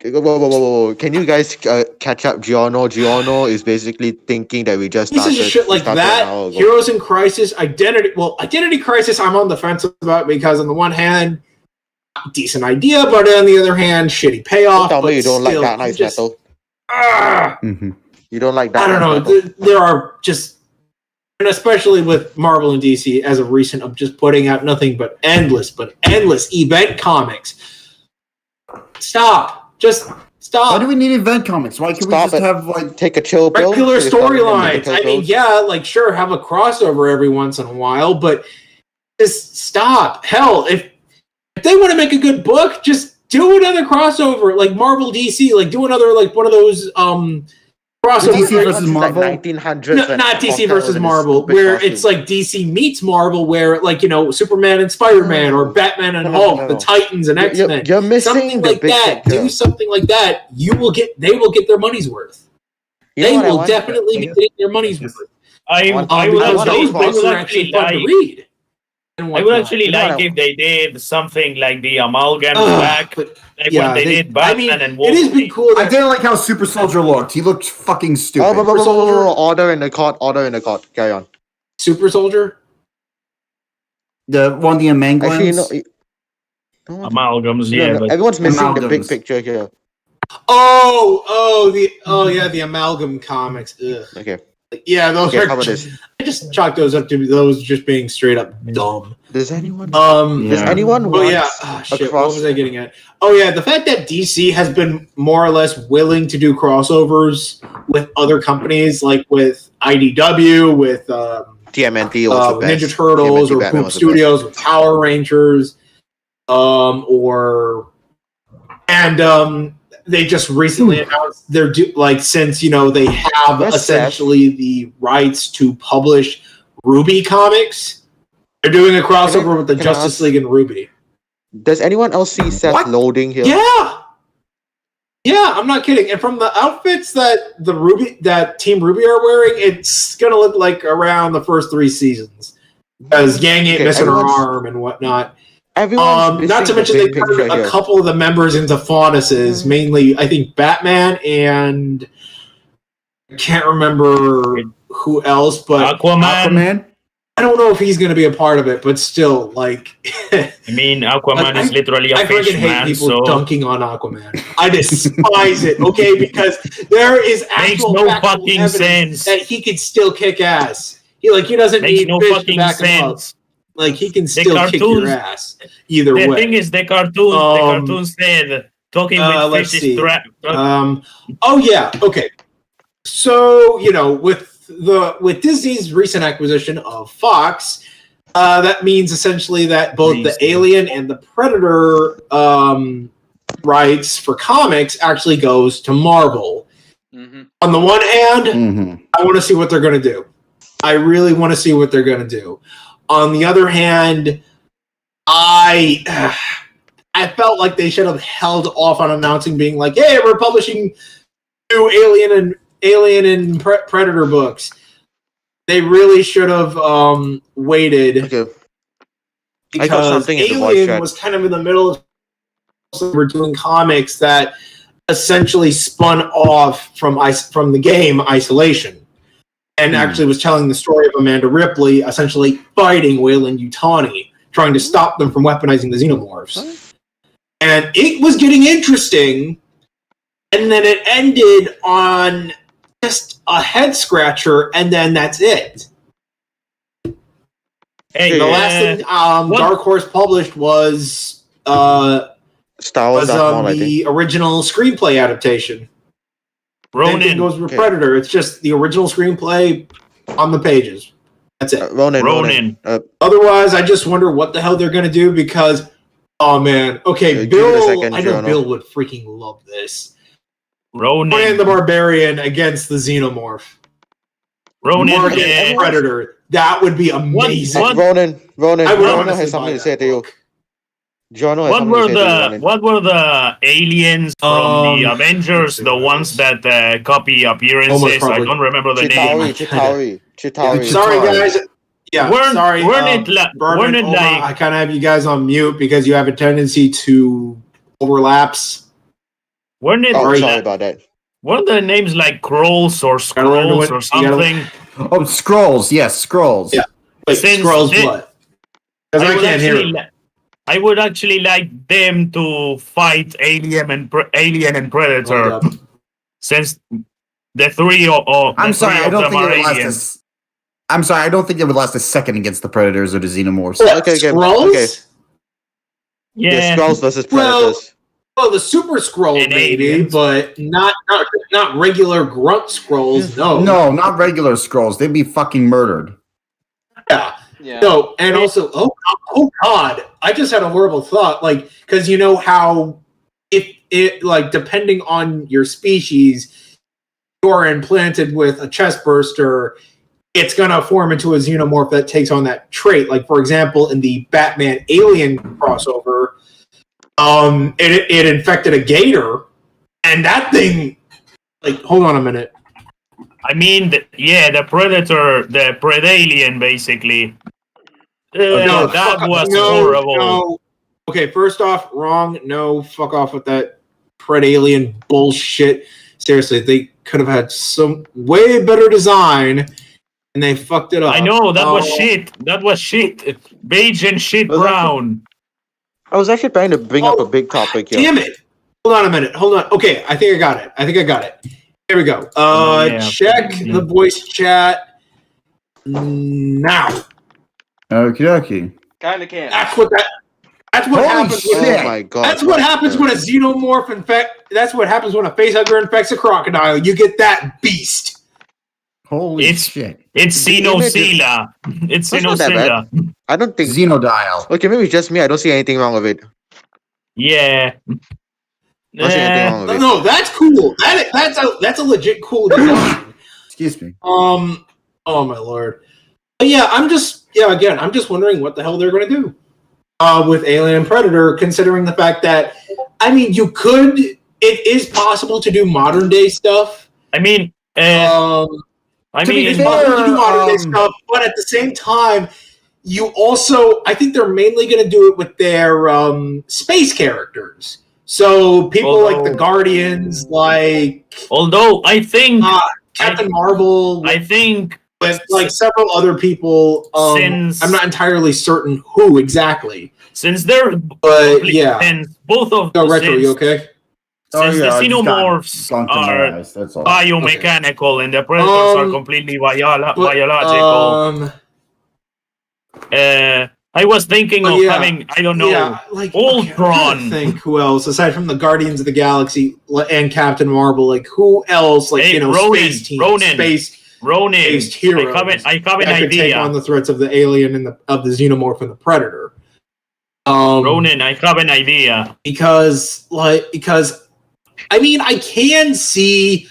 Whoa. Can you guys catch up Giorno? Giorno is basically thinking that we just started. Pieces of shit like that. Heroes in Crisis, Identity Crisis, I'm on the fence about because on the one hand, decent idea, but on the other hand, shitty payoff. Don't tell me you don't like Dark Knight's Metal. You don't like that? I don't know. There are just, and especially with Marvel and DC as of recent, of just putting out nothing but endless event comics. Stop. Just stop. Why do we need event comics? Why can't we just have take a chill pill? Regular storylines. Sure, have a crossover every once in a while, but just stop. Hell, if they want to make a good book, just do another crossover like Marvel DC, like do another one of those crossover DC versus Marvel. Like 1900s. Not DC versus Marvel, where it's like DC meets Marvel, where Superman and Spider-Man or Batman and Hulk, the Titans and X-Men. You're missing something like that. Do something like that. They will get their money's worth. They will definitely be getting their money's worth. I would actually fun to read. I would actually like if they did something like the amalgam back, when they did Batman and Wolverine. It has been cool. I didn't like how Super Soldier looked. He looked fucking stupid. Order in the court. Carry on. Super Soldier? The one, the amalgams? Amalgams, yeah. But everyone's missing the big picture here. The amalgam comics. Ugh. Okay. Yeah, those are. I just chalk those up to those just being straight up dumb. Does anyone? Does anyone? What was I getting at? The fact that DC has been more or less willing to do crossovers with other companies, like with IDW, with TMNT, also Ninja Turtles, or Boom Studios with Power Rangers, they just recently announced since they have essentially the rights to publish Ruby comics, they're doing a crossover with the Justice League and Ruby. Does anyone else see Seth loading here? Yeah, I'm not kidding. And from the outfits that Team Ruby are wearing, it's gonna look like around the first 3 seasons because Yang ain't missing her arm and whatnot. Not to mention they turned a couple of the members into Faunuses, mainly I think Batman and I can't remember who else, but Aquaman. I don't know if he's going to be a part of it, but still, Aquaman is literally a fish, I freaking hate people dunking on Aquaman. I despise it, okay? Because there is actual fucking sense that he could still kick ass. He doesn't need fish to back him up. He can still kick your ass either way. The thing is, the cartoons said talking with fish is threat. Okay. So with Disney's recent acquisition of Fox, that means essentially that both the Alien and the Predator rights for comics actually goes to Marvel. Mm-hmm. On the one hand, I want to see what they're going to do. I really want to see what they're going to do. On the other hand, I felt like they should have held off on announcing, being like, "Hey, we're publishing new Alien and Predator books." They really should have waited. Okay. Because Alien was kind of in the middle of we're doing comics that essentially spun off from the game Isolation, and actually was telling the story of Amanda Ripley essentially fighting Weyland-Yutani, trying to stop them from weaponizing the xenomorphs. And it was getting interesting, and then it ended on just a head scratcher, and then that's it. Hey, the last thing Dark Horse published was Star Wars the original screenplay adaptation. Same thing goes with Predator. It's just the original screenplay on the pages. That's it. Ronin. Otherwise, I just wonder what the hell they're going to do because, oh man. Okay, Bill, I know Bill would freaking love this. Ronin the Barbarian against the Xenomorph. Ronin against Predator. That would be amazing. Ronin has something to say to you. What were the aliens from the Avengers? The ones that copy appearances? I don't remember the name. Chitauri. Sorry, guys. Yeah, sorry. Weren't it like I kind of have you guys on mute because you have a tendency to overlaps. Weren't it? Sorry about that. Weren't the names like Krolls or Scrolls or something? Oh, Scrolls. Yes, Scrolls. Yeah. Wait, Scrolls what? Because I can't hear them. I would actually like them to fight Alien and Predator, since the three I'm sorry, I don't think it would last. I'm sorry, I don't think it would last a second against the Predators or the Xenomorphs. Skrulls? Okay. Yeah, Skrulls versus Predators. Well, the Super Skrull maybe, but not regular grunt Skrulls. No, not regular Skrulls. They'd be fucking murdered. Yeah. No, and also, oh God, I just had a horrible thought. Like, because you know how if it like depending on your species, you're implanted with a chest burster, it's gonna form into a xenomorph that takes on that trait. Like, for example, in the Batman Alien crossover, it infected a gator, and that thing. Like, hold on a minute. I mean, the Predator, the Predalien, basically. That was horrible. No. Okay, first off, wrong. No, fuck off with that Predalien bullshit. Seriously, they could have had some way better design, and they fucked it up. I know, that was shit. That was shit. Beige and shit brown. I was actually trying to bring up a big topic here. Damn it. Hold on a minute. Hold on. Okay, I think I got it. Here we go. Check the voice chat now. Okie dokie. Kinda can't. That's what happens. Oh my God! That's what happens when a xenomorph That's what happens when a facehugger infects a crocodile. You get that beast. Holy shit! It's Xenocilla. It's Xenocilla. I don't think Xenodial. Okay, maybe it's just me. I don't see anything wrong with it. Yeah. No, that's cool. That's a legit cool design. Excuse me. Oh my lord. But yeah, I'm just wondering what the hell they're going to do with Alien and Predator, considering the fact that, I mean, it is possible to do modern day stuff. I mean, it's possible to do modern day stuff, but at the same time, I think they're mainly going to do it with their space characters. So people like the Guardians, although I think Captain Marvel, I think. With like several other people, I'm not entirely certain who exactly. Since they're both of them. Retro, you okay? Since the xenomorphs are biomechanical and the predators are completely biological. I was thinking of having, I don't know, Ultron. I think who else aside from the Guardians of the Galaxy and Captain Marvel? Like who else? Like Space Team, Ronin. Heroes I have an idea. Take on the threats of the alien and of the xenomorph and the predator. Ronin, I have an idea. Because I mean, I can see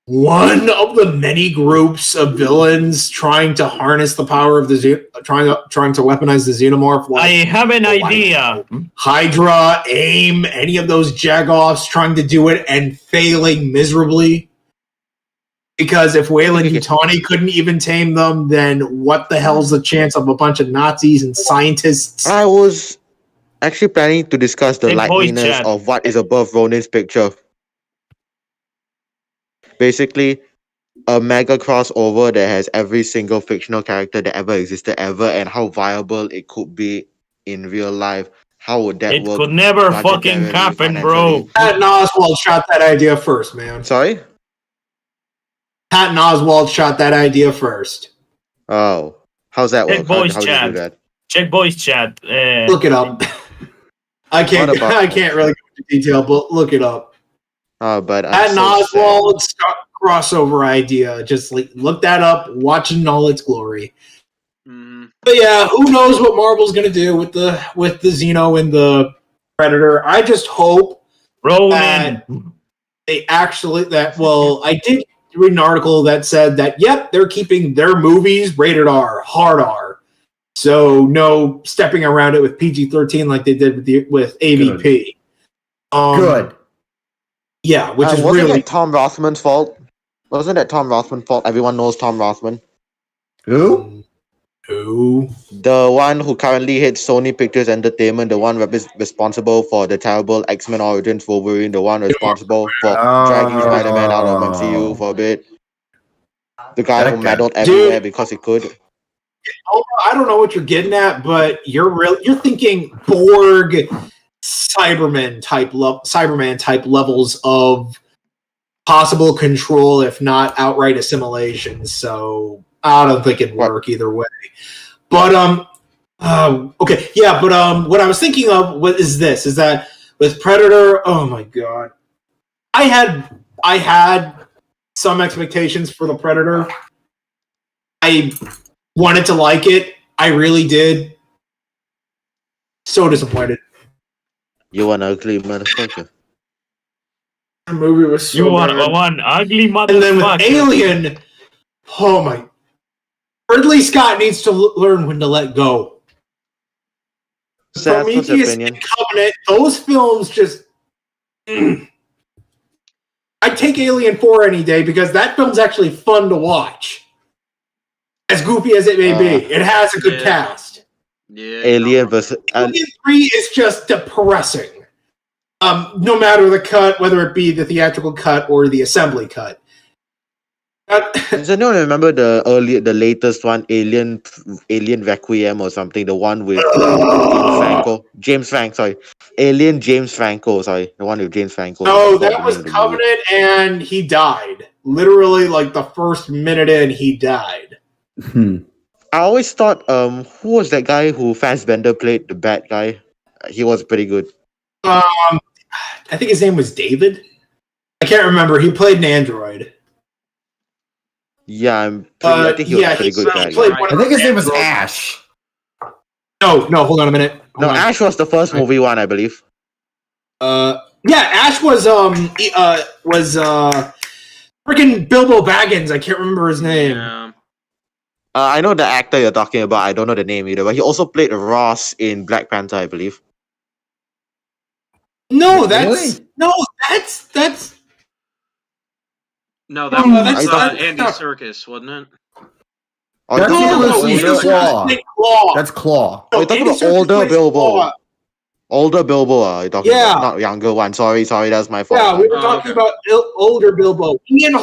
one of the many groups of villains trying to harness the power of the trying to weaponize the xenomorph. I have an idea. Hydra, AIM, any of those jagoffs trying to do it and failing miserably. Because if Weyland-Yutani couldn't even tame them, then what the hell's the chance of a bunch of Nazis and scientists? I was actually planning to discuss the likeliness of what is above Ronin's picture. Basically, a mega crossover that has every single fictional character that ever existed ever, and how viable it could be in real life. How would that work? It could never fucking happen, bro. Patton Oswalt shot that idea first, man. Sorry? Patton Oswalt shot that idea first. Oh. How's that work? How do you do that? Check voice chat. Look it up. I can't really go into detail, but look it up. But Patton Oswalt crossover idea. Just look that up, watch it in all its glory. But yeah, who knows what Marvel's gonna do with the Xeno and the Predator? I just hope that they actually I did read an article that said that they're keeping their movies rated R, hard R. So no stepping around it with PG-13 like they did with AVP. Good. Yeah, which is wasn't really it Tom Rothman's fault? Wasn't that Tom Rothman's fault? Everyone knows Tom Rothman. Who? The one who currently heads Sony Pictures Entertainment, the one responsible for the terrible X-Men Origins Wolverine, the one responsible for dragging Spider-Man out of MCU for a bit. The guy who meddled everywhere because he could. I don't know what you're getting at, but you're thinking Borg Cyberman type levels of possible control, if not outright assimilation. So I don't think it'd work either way. But okay, yeah. But what I was thinking of is that with Predator, oh my god, I had some expectations for the Predator. I wanted to like it. I really did. So disappointed. You an ugly motherfucker. The movie was so bad. One ugly motherfucker. And then with Alien, oh my. Ridley Scott needs to learn when to let go. Prometheus and Covenant, those films just... I'd take Alien 4 any day because that film's actually fun to watch. As goofy as it may be. It has a good cast. Yeah. Alien versus... Alien 3 is just depressing. No matter the cut, whether it be the theatrical cut or the assembly cut. Does anyone remember the latest one, Alien Requiem or something? The one with James Franco. Alien James Franco. Sorry, the one with James Franco. No, that was Covenant, and he died. Literally, like the first minute in, he died. I always thought, who was that guy who Fassbender played the bad guy? He was pretty good. I think his name was David. I can't remember. He played an android. Yeah, I think he was a pretty good guy. I think his name was Ash. No, hold on a minute. Ash was the first movie one, I believe. Yeah, Ash was freaking Bilbo Baggins. I can't remember his name. Yeah. I know the actor you're talking about. I don't know the name either, but he also played Ross in Black Panther, I believe. No, that's Really? no, that's. No, that was Andy Serkis, wasn't it? Oh, That's Claw. That's Claw. you're talking about older Bilbo. Older Bilbo, you're talking about, not younger one. Sorry, that's my fault. Yeah, we were talking about older Bilbo. Ian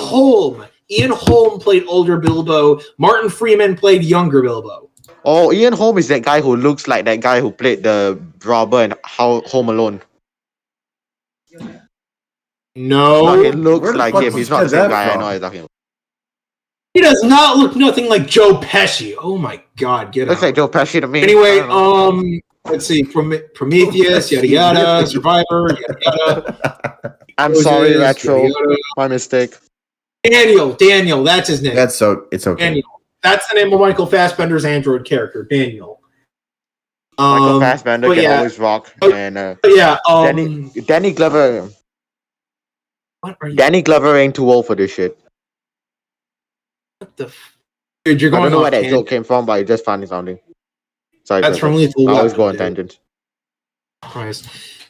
Holm played older Bilbo. Martin Freeman played younger Bilbo. Oh, Ian Holm is that guy who looks like that guy who played the robber in Home Alone. No, it looks like him. He's not the same guy. I know what you're talking about. He does not look nothing like Joe Pesci. Oh my god, get Looks out. like Joe Pesci to me. Anyway, let's see, Prometheus, yada yada, Survivor, yada yada. I'm sorry, Retro. My mistake. Daniel, that's his name. It's okay. Daniel. That's the name of Michael Fassbender's android character, Daniel. Michael Fassbender can always rock. And Danny Glover. What are you? Danny Glover ain't too old for this shit. Dude, you're going I don't know off where that tangent. joke came from, but it's just funny sounding. Sorry, That's from Lethal I always Weapon, go on dude. tangents. Christ.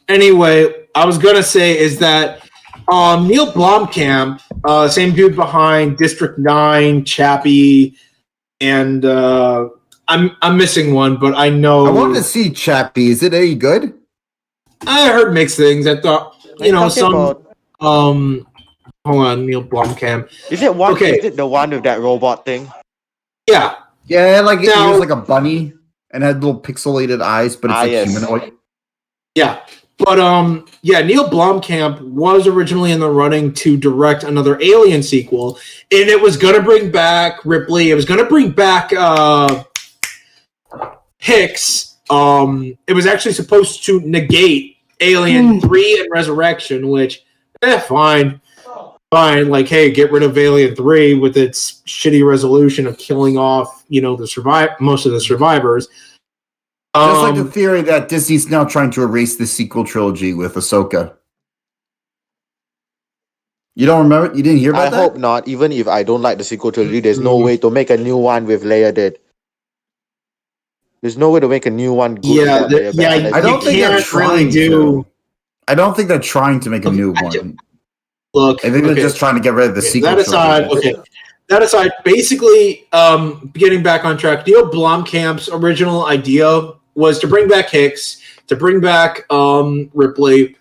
Anyway, I was gonna say is that Neil Blomkamp, same dude behind District 9, Chappie, and I'm missing one, but I know I wanted to see Chappie. Is it any good? I heard mixed things. I thought some hold on, Neil Blomkamp. Is it one? Okay. Is it the one with that robot thing? Yeah. Yeah, like it was like a bunny and had little pixelated eyes, but it's humanoid. Yeah. But Neil Blomkamp was originally in the running to direct another Alien sequel, and it was gonna bring back Ripley. It was gonna bring back Hicks. It was actually supposed to negate Alien 3 and Resurrection, which fine. Like, hey, get rid of Alien 3 with its shitty resolution of killing off, most of the survivors. Just like the theory that Disney's now trying to erase the sequel trilogy with Ahsoka. You don't remember? You didn't hear about that? I hope not. Even if I don't like the sequel trilogy, there's no way to make a new one with Leia dead. There's no way to make a new one good. I don't think they're trying to. I don't think they're trying to make a new one. Look, I think they're just trying to get rid of the sequel trilogy. That aside, basically, getting back on track, Neil Blomkamp's original idea was to bring back Hicks, to bring back Ripley,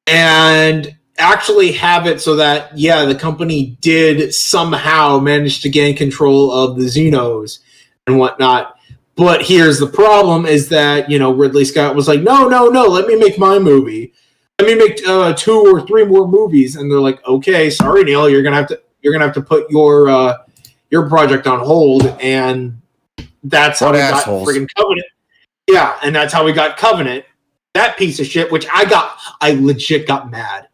and actually have it so that, the company did somehow manage to gain control of the Xenos and whatnot. But here's the problem is that, Ridley Scott was like, no, let me make my movie. Let me make 2 or 3 more movies. And they're like, okay, sorry, Neil, you're gonna have to put your project on hold, and that's how we got friggin' Covenant. Yeah, and that's how we got Covenant. That piece of shit, which I legit got mad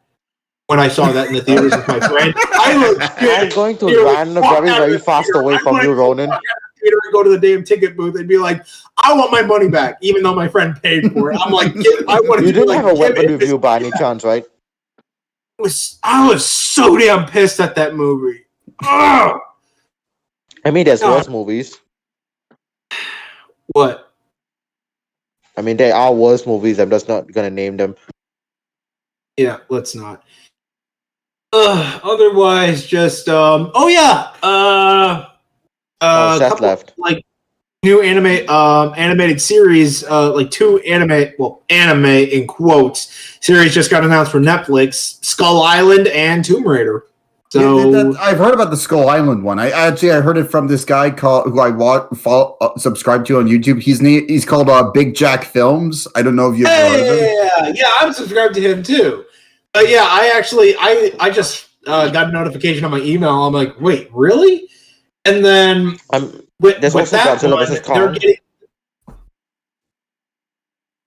when I saw that in the theaters with my friend. I'm going to run very, very fast away from you, Ronan. Theater and go to the damn ticket booth and be like, I want my money back, even though my friend paid for it. I'm like, I want to. You didn't have a weapon review by any chance, right? I was so damn pissed at that movie. Ugh! I mean, there's worse movies. What? I mean, there are worse movies. I'm just not gonna name them. Yeah, let's not. Otherwise, just Seth left. Like new animated series, like 2 anime in quotes series just got announced for Netflix: Skull Island and Tomb Raider. So I've heard about the Skull Island one. I heard it from this guy who I subscribe to on YouTube. He's called Big Jack Films. I don't know if you've heard of him. Yeah, I'm subscribed to him too. I just got a notification on my email. I'm like, wait, really? And then there's also Godzilla vs. Kong.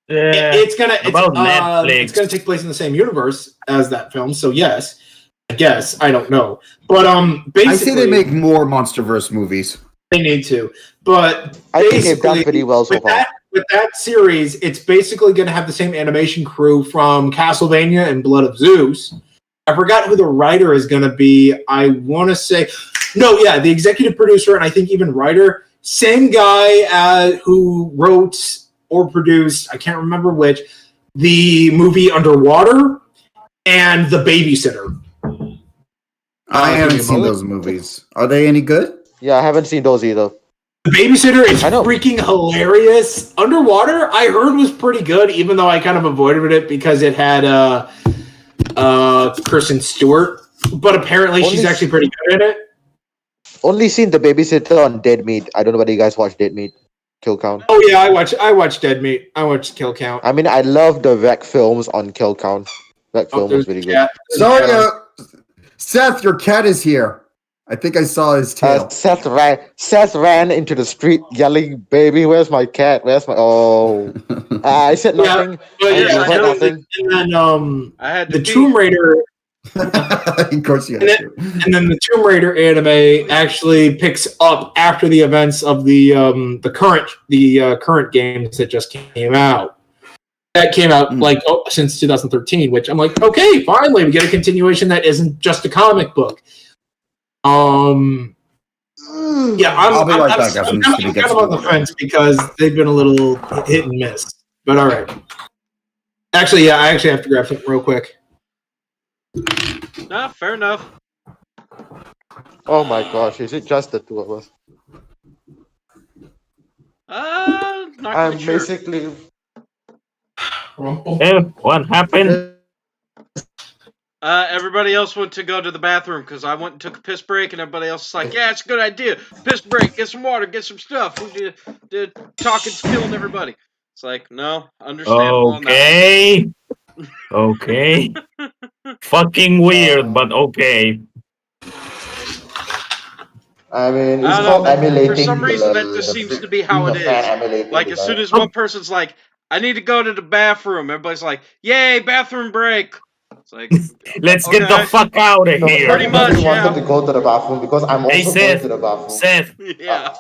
It's gonna take place in the same universe as that film. So yes. I guess. I don't know. But basically, I say they make more MonsterVerse movies. They need to. But I think they've done pretty well so far. With that series, it's basically going to have the same animation crew from Castlevania and Blood of Zeus. I forgot who the writer is going to be. I want to say... the executive producer and I think even writer, same guy who wrote or produced, I can't remember which, the movie Underwater and The Babysitter. I haven't seen those movies. Are they any good? Yeah, I haven't seen those either. The Babysitter is freaking hilarious. Underwater, I heard was pretty good, even though I kind of avoided it because it had Kristen Stewart. But apparently she's actually pretty good at it. Only seen The Babysitter on Dead Meat. I don't know whether you guys watch Dead Meat. Kill Count. Oh yeah, I watched Dead Meat. I watched Kill Count. I mean, I love the Wreck films on Kill Count. That film was really good. So, Seth, your cat is here. I think I saw his tail. Seth ran into the street yelling, "Baby, where's my cat? Where's my..." Oh. I said nothing. Nothing. And then I had the Tomb Raider... Of course you had and then the Tomb Raider anime actually picks up after the events of the current games that just came out. That came out since 2013, which I'm like, okay, finally we get a continuation that isn't just a comic book. Yeah, I'll be right back, guys. I'm just gonna get kind of on the fence because they've been a little hit and miss. But all right. Actually, yeah, I actually have to grab something real quick. Nah, fair enough. Oh my gosh, is it just the two of us? Not I'm quite sure. basically. What happened? Everybody else went to go to the bathroom because I went and took a piss break, and everybody else was like, "Yeah, it's a good idea. Piss break. Get some water. Get some stuff. We did talking's killing everybody." It's like, no, understandable on that one. Okay. Fucking weird, but okay. I mean, I it's don't called know. emulating. For some reason, that just seems to be how it is. Like, as soon as one person's like, "I need to go to the bathroom," everybody's like, "Yay, bathroom break!" It's like, let's get the fuck out of here. Pretty much, wanted to go to the bathroom because I'm also going to the bathroom. Seth. Yeah.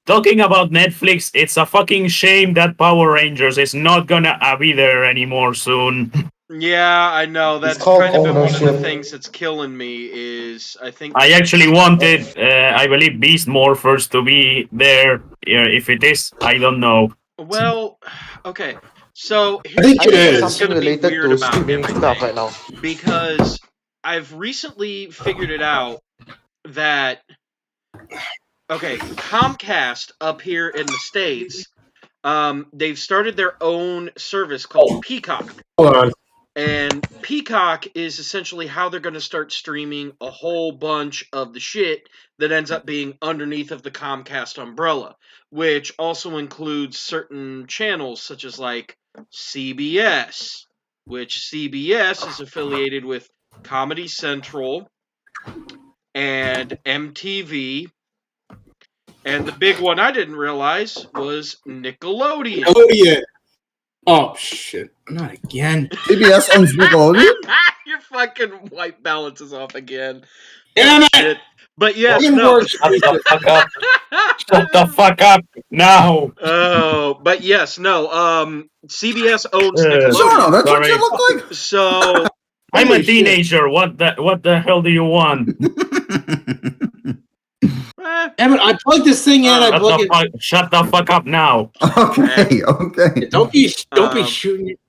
Talking about Netflix, it's a fucking shame that Power Rangers is not gonna be there anymore soon. Yeah, I know. That's kind of been one of the things that's killing me is I think... I actually wanted, I believe, Beast Morphers to be there. If it is, I don't know. Well, okay. So here's what's going to be weird about everything right now. Because I've recently figured it out that, okay, Comcast up here in the States, they've started their own service called Peacock. Hold on. And Peacock is essentially how they're going to start streaming a whole bunch of the shit that ends up being underneath of the Comcast umbrella, which also includes certain channels such as like CBS, which CBS is affiliated with Comedy Central and MTV. And the big one I didn't realize was Nickelodeon. Oh, shit. Not again. CBS owns Nickelodeon? Your fucking white balance is off again. Damn it! Shit. But yes, no. Shut the fuck up. Shut the fuck up now. Oh, but yes, no. CBS owns Nickelodeon. Zorno, that's what you look like? So... I'm a teenager. What the hell do you want? Damn it, I plugged this thing in. Shut the fuck up now. Okay. Don't be shooting it.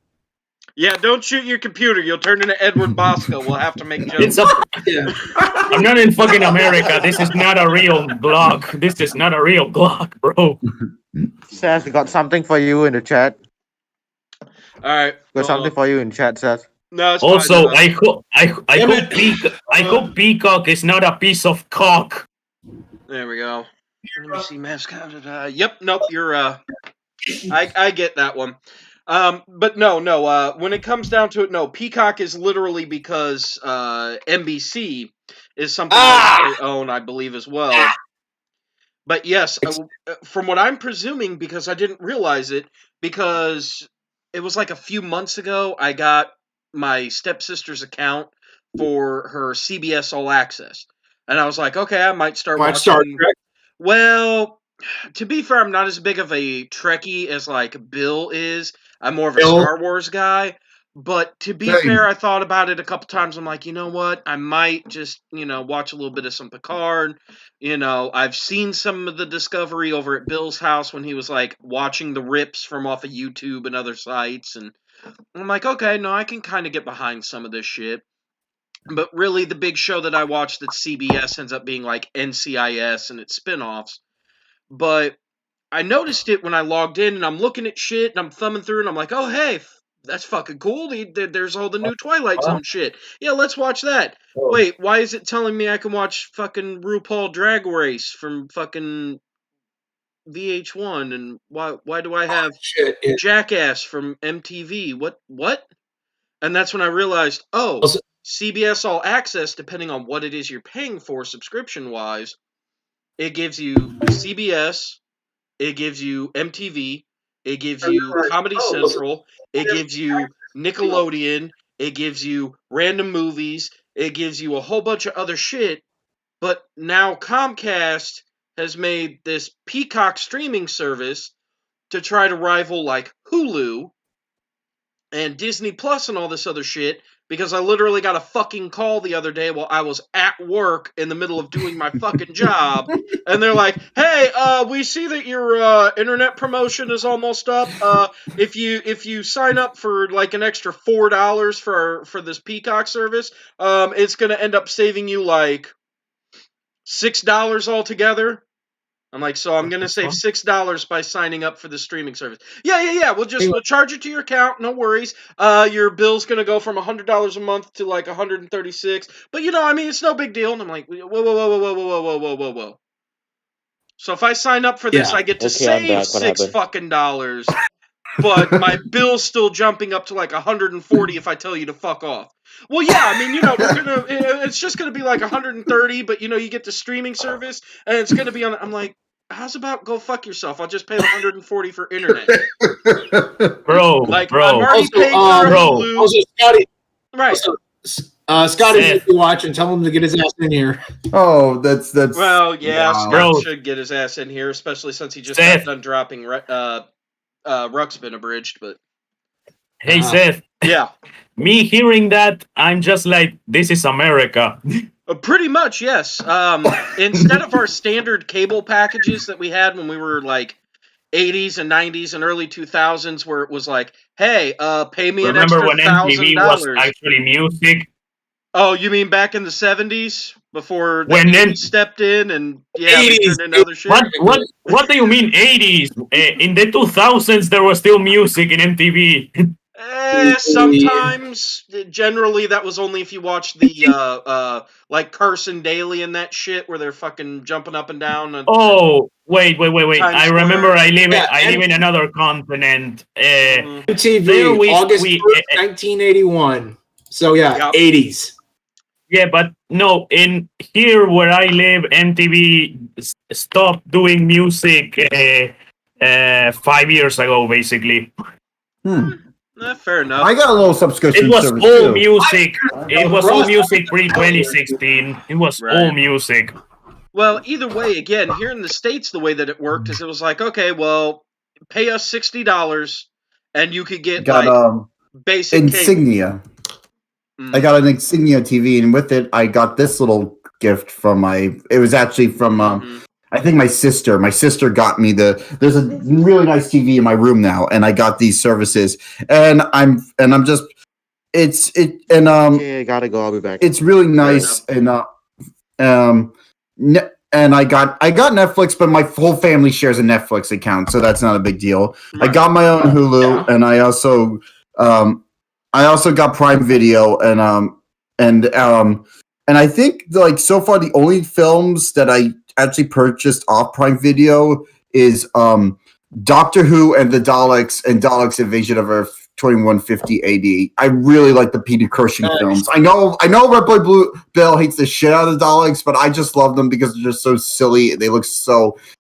Yeah, don't shoot your computer. You'll turn into Edward Bosco. We'll have to make jokes. I'm not in fucking America. This is not a real blog. This is not a real blog, bro. Seth, got something for you in the chat. All right. Got something for you in chat, Seth. No, it's also, fine, I hope Peacock is not a piece of cock. There we go. Let me see, mascot. Yep, nope, you're I get that one. But no. When it comes down to it, no. Peacock is literally because NBC is something that they own, I believe, as well. But yes, from what I'm presuming, because I didn't realize it, because it was like a few months ago, I got my stepsister's account for her CBS All Access, and I was like, okay, I might start watching. Star Trek? Well, to be fair, I'm not as big of a Trekkie as like Bill is. I'm more of a Star Wars guy. But to be fair, I thought about it a couple times. I'm like, you know what? I might just, watch a little bit of some Picard. I've seen some of the Discovery over at Bill's house when he was like watching the rips from off of YouTube and other sites. And I'm like, okay, no, I can kind of get behind some of this shit. But really, the big show that I watched at CBS ends up being like NCIS and its spin-offs. But I noticed it when I logged in and I'm looking at shit and I'm thumbing through and I'm like, oh, hey, that's fucking cool. There's all the new Twilight Zone shit. Yeah, let's watch that. Wait, why is it telling me I can watch fucking RuPaul Drag Race from fucking VH1? And why do I have Jackass from MTV? What? And that's when I realized, CBS All Access, depending on what it is you're paying for subscription-wise, it gives you CBS, it gives you MTV, it gives you Comedy Central, it gives you Nickelodeon, it gives you random movies, it gives you a whole bunch of other shit, but now Comcast has made this Peacock streaming service to try to rival like Hulu, and Disney Plus and all this other shit, because I literally got a fucking call the other day while I was at work in the middle of doing my fucking job, and they're like, "Hey, we see that your internet promotion is almost up. If you sign up for like an extra $4 for this Peacock service, it's gonna end up saving you like $6 altogether." I'm like, so I'm gonna save $6 by signing up for the streaming service. Yeah. We'll charge it to your account. No worries. Your bill's gonna go from $100 a month to like $136. But it's no big deal. And I'm like, whoa. So if I sign up for this, I get to save $6 fucking dollars, but my bill's still jumping up to like $140 if I tell you to fuck off. Well, yeah, it's just gonna be like $130, but you get the streaming service, and it's gonna be on. I'm like, how's about go fuck yourself? I'll just pay the $140 for internet, bro. I'm already paying for Hulu. Also, Scotty, right? Scotty needs to watch and tell him to get his ass in here. Oh, that's. Well, yeah, Scott should get his ass in here, especially since he just got done dropping Ruxpin Abridged, but. Hey, Seth. Yeah. Me hearing that, I'm just like, this is America. Pretty much, yes. Instead of our standard cable packages that we had when we were like 80s and 90s and early 2000s, where it was like, hey, pay me an extra $1,000. Remember when MTV was actually music? Oh, you mean back in the 70s? Before they stepped in and they turned into other shit? What do you mean 80s? In the 2000s, there was still music in MTV. Sometimes. Generally, that was only if you watched the like Carson Daly and that shit, where they're fucking jumping up and down. And, wait! I remember. I live in another continent. MTV, August 1st, 1981. So yeah, 80s. Yeah, but no, in here where I live, MTV stopped doing music 5 years ago, basically. Fair enough. I got a little subscription. It was all music. It was all music pre-2016. It was all music. Well, either way, again, here in the States, the way that it worked is it was like, okay, well, pay us $60 and you could get basic Insignia. I got an Insignia TV, and with it, I got this little gift from it was actually from, I think my sister. My sister got me there's a really nice TV in my room now, and I got these services, and I'm just, okay, I gotta go, I'll be back. It's really nice, and I got Netflix, but my whole family shares a Netflix account, so that's not a big deal. Right. I got my own Hulu, and I also got Prime Video, and I think like so far the only films that I actually purchased off Prime Video is Doctor Who and the Daleks and Daleks Invasion of Earth 2150 AD. I really like the Peter Cushing films. I know Red Boy Blue Bill hates the shit out of the Daleks, but I just love them because they're just so silly. They look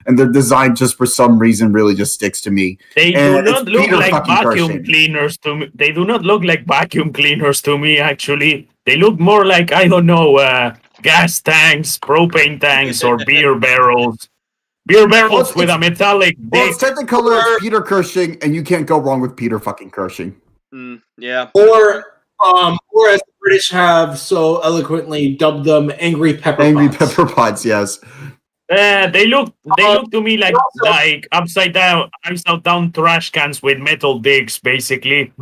and their design just for some reason really just sticks to me. They do not look like vacuum cleaners to me. They do not look like vacuum cleaners to me, actually. They look more like, I don't know, gas tanks, propane tanks, or beer barrels. Beer barrels with a metallic dick. Well, it's technically Peter Cushing, and you can't go wrong with Peter fucking Cushing. Yeah. Or as the British have so eloquently dubbed them, angry pepper pots. Angry pepper pots, yes. They look to me like upside down trash cans with metal dicks, basically.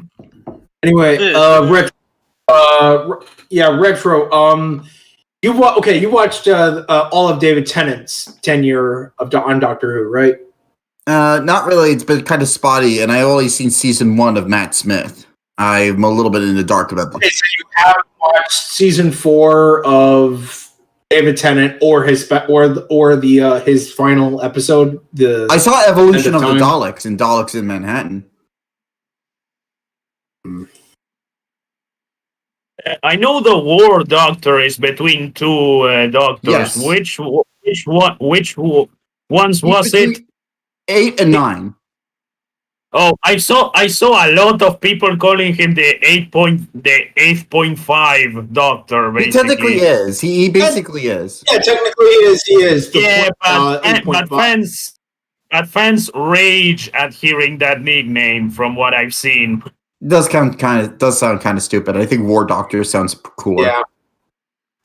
Anyway, retro. You watched all of David Tennant's tenure on Doctor Who, right? Not really. It's been kind of spotty, and I only seen season 1 of Matt Smith. I'm a little bit in the dark about this. Okay, so you haven't watched season 4 of David Tennant or his final episode. I saw Evolution of the Daleks and Daleks in Manhattan. I know the War Doctor is between two doctors. Yes. Which ones was it? 8 and 9. Oh, I saw a lot of people calling him the 8.5 Doctor. Basically. He technically is. He basically is. Yeah, technically he is. But fans rage at hearing that nickname from what I've seen. does sound kind of stupid. I think War Doctor sounds cooler. Yeah.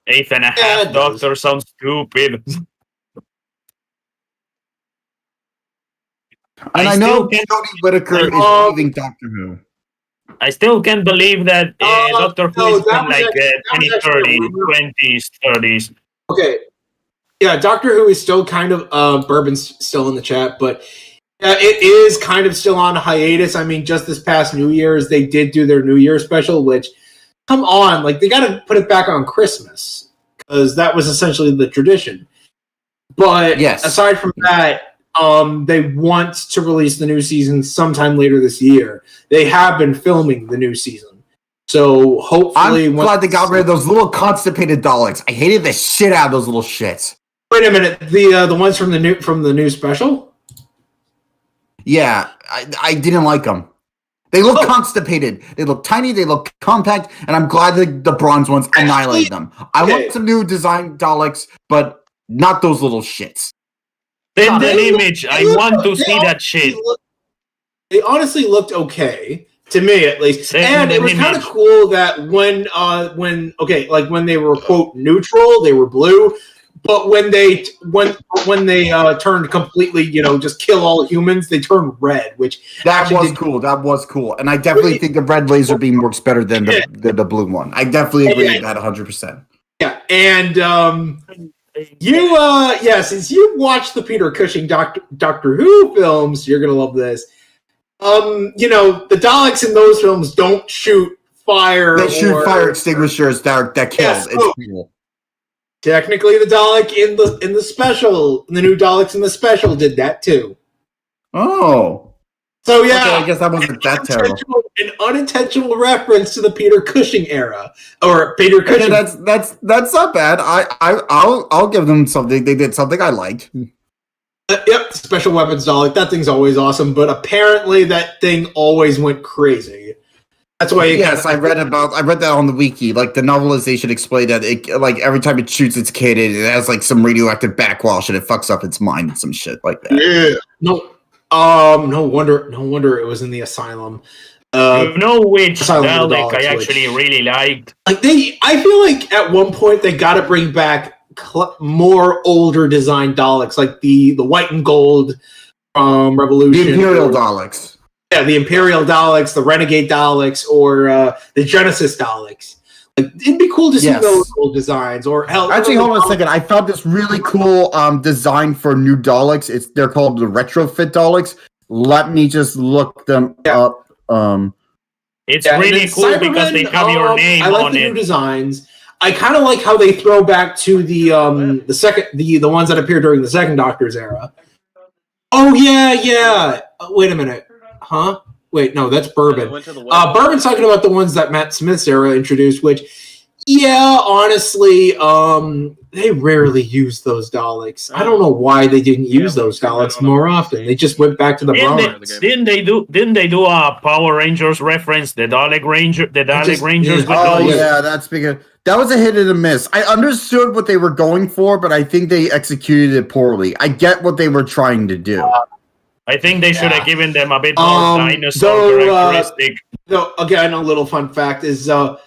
8.5 Doctor sounds stupid. And I know Jodie Whittaker is leaving Doctor Who. I still can't believe that Doctor Who is from like 2030s, 30s. Okay. Yeah, Doctor Who is still kind of Bourbon's still in the chat, but it is kind of still on hiatus. I mean, just this past New Year's, they did do their New Year special, which, come on, like, they got to put it back on Christmas, because that was essentially the tradition. But aside from that, they want to release the new season sometime later this year. They have been filming the new season. So, hopefully... I'm glad they got rid of those little constipated Daleks. I hated the shit out of those little shits. Wait a minute, the ones from the new special? Yeah, I didn't like them. They look constipated. They look tiny. They look compact. And I'm glad that the bronze ones annihilate them. I want some new design Daleks, but not those little shits. Send an image. I want to see that shit. They honestly looked okay. To me, at least. And it was kind of cool that when they were, quote, neutral, they were blue. But when they turned completely, just kill all humans, they turned red, which that was cool. That was cool, and I definitely think the red laser beam works better than the blue one. I definitely agree with that 100%. Yeah, and since you watched the Peter Cushing Doctor Who films, you're gonna love this. The Daleks in those films don't shoot fire. They shoot fire extinguishers that kill. Yes, it's cool. Technically, the Dalek in the special, the new Daleks in the special did that too. Oh, so yeah, okay, I guess that wasn't that terrible. An unintentional reference to the Peter Cushing era, or Peter Cushing. Okay, that's not bad. I'll give them something. They did something I liked. Yep, special weapons Dalek. That thing's always awesome, but apparently that thing always went crazy. That's why. I read that on the wiki. Like the novelization explained that it, like every time it shoots its kid, it has like some radioactive backwash and it fucks up its mind and some shit like that. Yeah. No wonder it was in the asylum. You know which Dalek I actually really liked? I feel like at one point they got to bring back more older design Daleks, like the white and gold from Revolution. The Imperial Daleks. Yeah, the Imperial Daleks, the Renegade Daleks, or the Genesis Daleks. Like, it'd be cool to see those old designs. Or actually, hold on a second. I found this really cool design for new Daleks. They're called the retrofit Daleks. Let me just look them up. It's really cool because they have your name on it. I like the new designs. I kind of like how they throw back to the ones that appeared during the second Doctor's era. Oh yeah. Wait a minute. Huh? Wait, no, that's Bourbon. Bourbon's talking about the ones that Matt Smith's era introduced, which, honestly, they rarely use those Daleks. I don't know why they didn't use those Daleks more often. They just went back to the bronze. Didn't they do a Power Rangers reference? The Dalek Rangers. That's because that was a hit and a miss. I understood what they were going for, but I think they executed it poorly. I get what they were trying to do. I think they should have given them a bit more dinosaur characteristic. Again, a little fun fact is, wait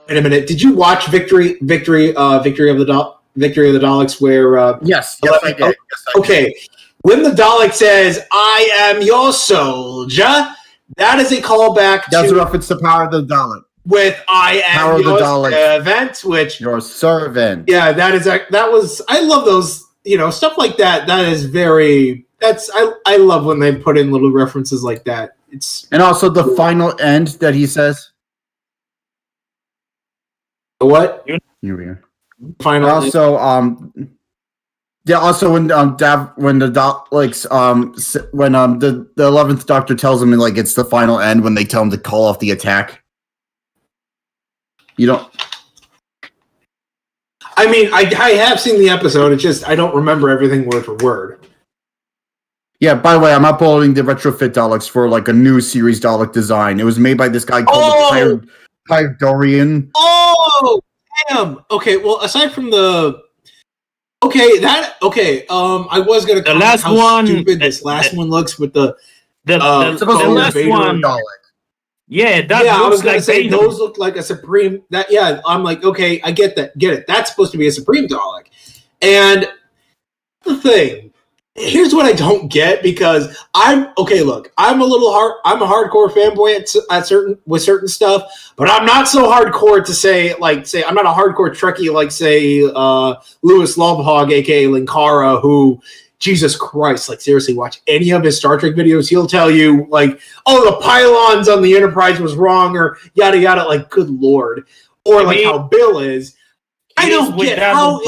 a minute, did you watch Victory of the Daleks? Where yes, I did. Okay, when the Dalek says, "I am your soldier," that is a callback. That's a reference to Power of the Dalek. With "I am your servant," which your servant. Yeah, that was. I love those. Stuff like that. That is very. I love when they put in little references like that. And also the final end that he says. What? Here. Final. Also, Also when the Daleks when the 11th Doctor tells him like it's the final end when they tell him to call off the attack. You don't. I mean, I have seen the episode. It's just I don't remember everything word for word. Yeah, by the way, I'm uploading the retrofit Daleks for like a new series Dalek design. It was made by this guy called Ty Dorian. Oh, damn. Okay, well, aside from the I was gonna the last how one. Stupid this last one looks with the last one. Dalek. Yeah, that I was looks gonna like say Vader. those look like a Supreme. I'm like, okay, I get it. That's supposed to be a Supreme Dalek. And the thing, here's what I don't get, because I'm a hardcore fanboy with certain stuff, but I'm not so hardcore to say I'm not a hardcore Trekkie like say Louis Lovehog, aka Linkara, who, Jesus Christ, like seriously, watch any of his Star Trek videos. He'll tell you like, oh, the pylons on the Enterprise was wrong, or yada yada. Like, good Lord, or like how Bill is. I don't get how.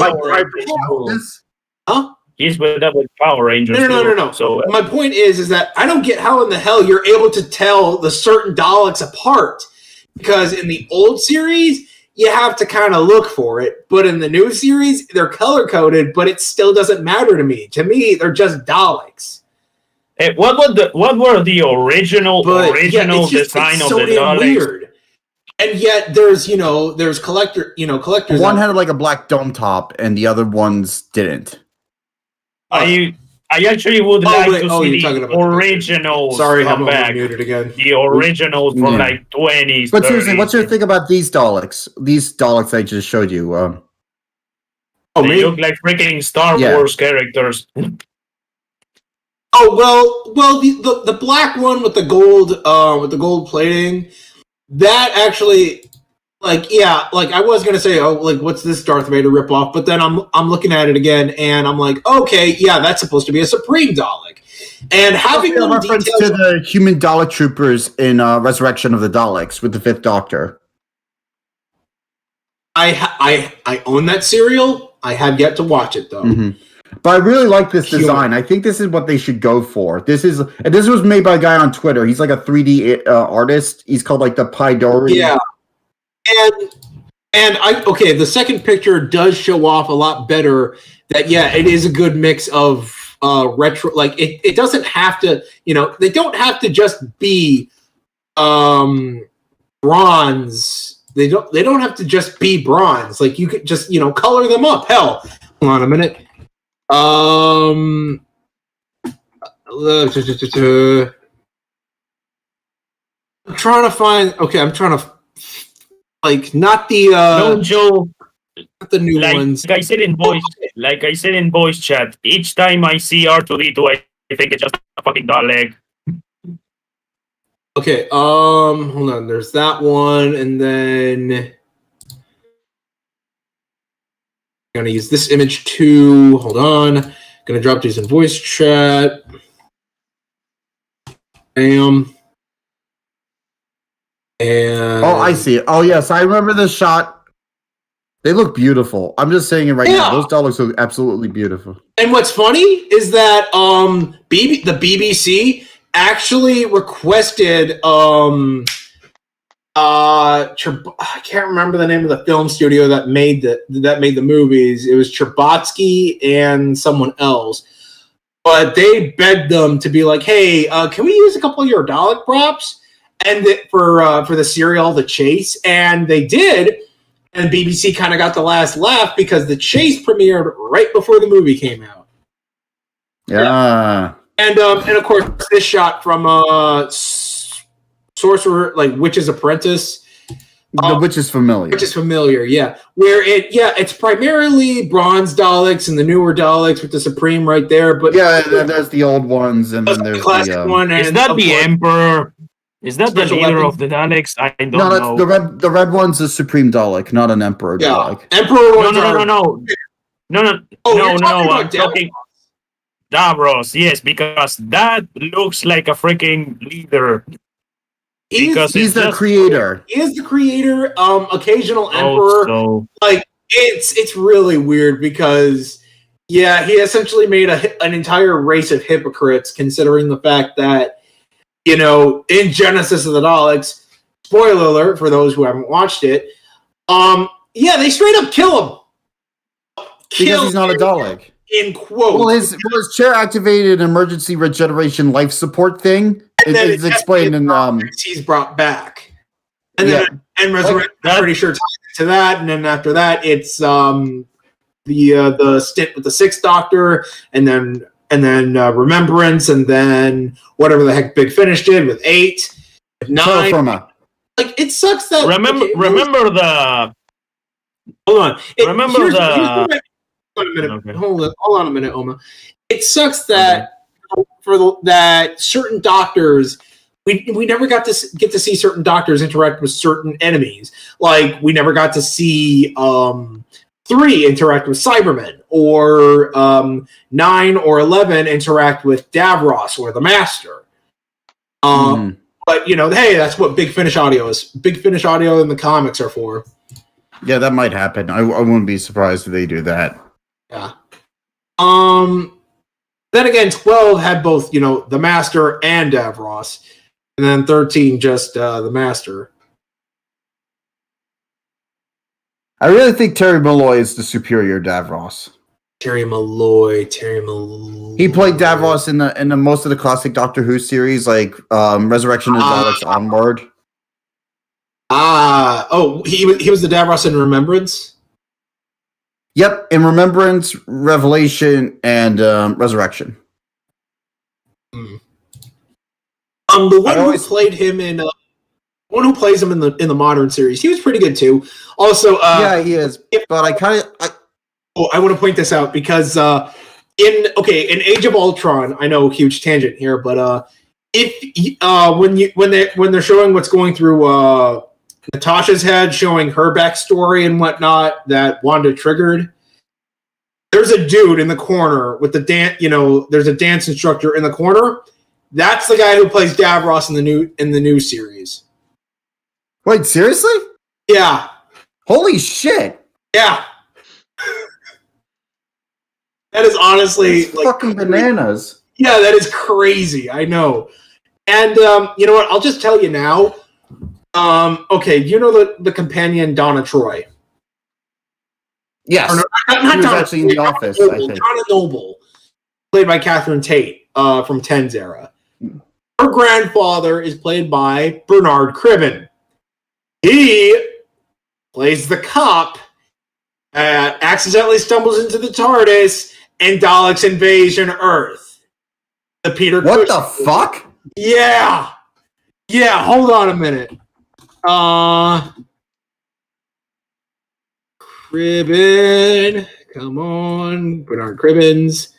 Huh? He's with that with Power Rangers. No. So my point is that I don't get how in the hell you're able to tell the certain Daleks apart, because in the old series you have to kind of look for it, but in the new series they're color coded, but it still doesn't matter to me. To me, they're just Daleks. What were the original design of the Daleks? Weird. And yet there's collectors. One had like a black dome top, and the other ones didn't. I actually would like to see the originals. Sorry, come back. Muted again. The originals from like 20s. But seriously, what's your thing about these Daleks? These Daleks I just showed you. They look like freaking Star Wars characters. Oh well, the black one with the gold plating, that actually, I was gonna say, what's this Darth Vader ripoff? But then I'm looking at it again, and I'm like, okay, yeah, that's supposed to be a Supreme Dalek. And having a reference to the human Dalek troopers in Resurrection of the Daleks with the Fifth Doctor. I own that serial. I have yet to watch it though. Mm-hmm. But I really like this design. I think this is what they should go for. This was made by a guy on Twitter. He's like a 3D artist. He's called like the Pidori. Yeah. And the second picture does show off a lot better that, it is a good mix of retro. Like it doesn't have to, they don't have to just be bronze. They don't have to just be bronze. Like you could just, color them up. Hell, hold on a minute. I'm trying to find. Okay, I'm trying to not the no, Joe. Not the new ones. Like I said in voice chat, each time I see R2D2, I think it's just a fucking Dalek. Okay, hold on. There's that one, and then I'm gonna use this image too. Hold on. Gonna drop these in voice chat. Bam. And I see it. Oh yes, I remember this shot. They look beautiful. I'm just saying it right now. Those Daleks look absolutely beautiful. And what's funny is that the BBC actually requested I can't remember the name of the film studio that made the movies. It was Cherbatsky and someone else, but they begged them to be like, hey, can we use a couple of your Dalek props and for the serial The Chase? And they did, and BBC kind of got the last laugh because The Chase premiered right before the movie came out. Yeah. And of course this shot from Sorcerer, like Witch's Apprentice. The Witch is Familiar. Witch is Familiar, yeah. Where it's primarily bronze Daleks and the newer Daleks with the Supreme right there. But there's the old ones, and then there's the classic one. Is that the Emperor? Is that the leader of the Daleks? I don't know. No, the red one's a Supreme Dalek, not an Emperor Dalek. Emperor ones No. I'm talking Davros, yes, because that looks like a freaking leader. He's the creator. He is the creator. Occasional Emperor. So. Like it's really weird because he essentially made an entire race of hypocrites, considering the fact that in Genesis of the Daleks, spoiler alert for those who haven't watched it, they straight up kill him. Because he's not a Dalek. In quotes. Well, his chair activated emergency regeneration life support thing. It's explained in he's brought back. And then Resurrection, I'm pretty sure ties to that, and then after that it's the stint with the Sixth Doctor, and then Remembrance, and then whatever the heck Big Finish did with 8, 9. like it sucks that remember the. Hold on. Remember the. Hold on a minute. Okay. Hold on a minute, Oma. It sucks that that certain doctors. We never got to get to see certain doctors interact with certain enemies. Like, we never got to see 3 interact with Cybermen, or 9 or 11 interact with Davros or the Master. But, hey, that's what Big Finish Audio is. Big Finish Audio and the comics are for. Yeah, that might happen. I wouldn't be surprised if they do that. Yeah. Then again, 12 had both, the Master and Davros. And then 13, just the Master. I really think Terry Malloy is the superior Davros. Terry Malloy. He played Davros in the most of the classic Doctor Who series, like Resurrection of Daleks Onward. He was the Davros in Remembrance? Yep, in Remembrance, Revelation, and Resurrection. The one who played him in one who plays him in the modern series, he was pretty good too. Also, yeah, he is. But I want to point this out because in Age of Ultron, I know, huge tangent here, but when they're showing what's going through Natasha's head, showing her backstory and whatnot that Wanda triggered, there's a dude in the corner with the dance. There's a dance instructor in the corner. That's the guy who plays Davros in the new series. Wait, seriously? Yeah. Holy shit! Yeah. That is honestly fucking bananas. Yeah, that is crazy. I know. And you know what? I'll just tell you now. Okay, you know the companion Donna Troy? Yes. Or not she was Donna, actually in The Office, I think. Donna Noble, played by Catherine Tate from Ten's era. Her grandfather is played by Bernard Cribbin. He plays the cop, accidentally stumbles into the TARDIS, and Daleks Invasion Earth. The Peter What Cushing. the fuck? Yeah. Yeah, hold on a minute. Cribbin. Come on. Bernard Cribbins.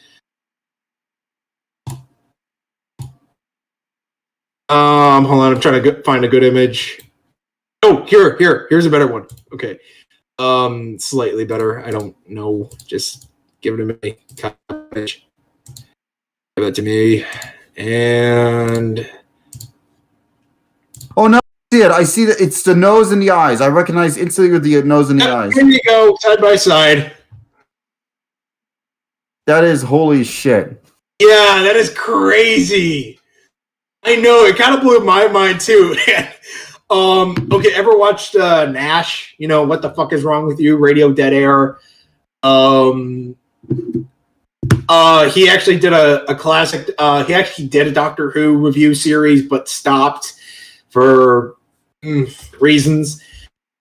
Hold on, I'm trying to find a good image. Oh, here's a better one. Okay. Slightly better. I don't know. Just give it to me. Give it to me. And oh no, I see that it's the nose and the eyes. I recognize instantly with the nose and the eyes. Here you go, side by side. That is holy shit. Yeah, that is crazy. I know, it kind of blew my mind too. Okay, ever watched Nash? What the fuck is wrong with you? Radio Dead Air. He actually did a classic. He actually did a Doctor Who review series, but stopped for reasons.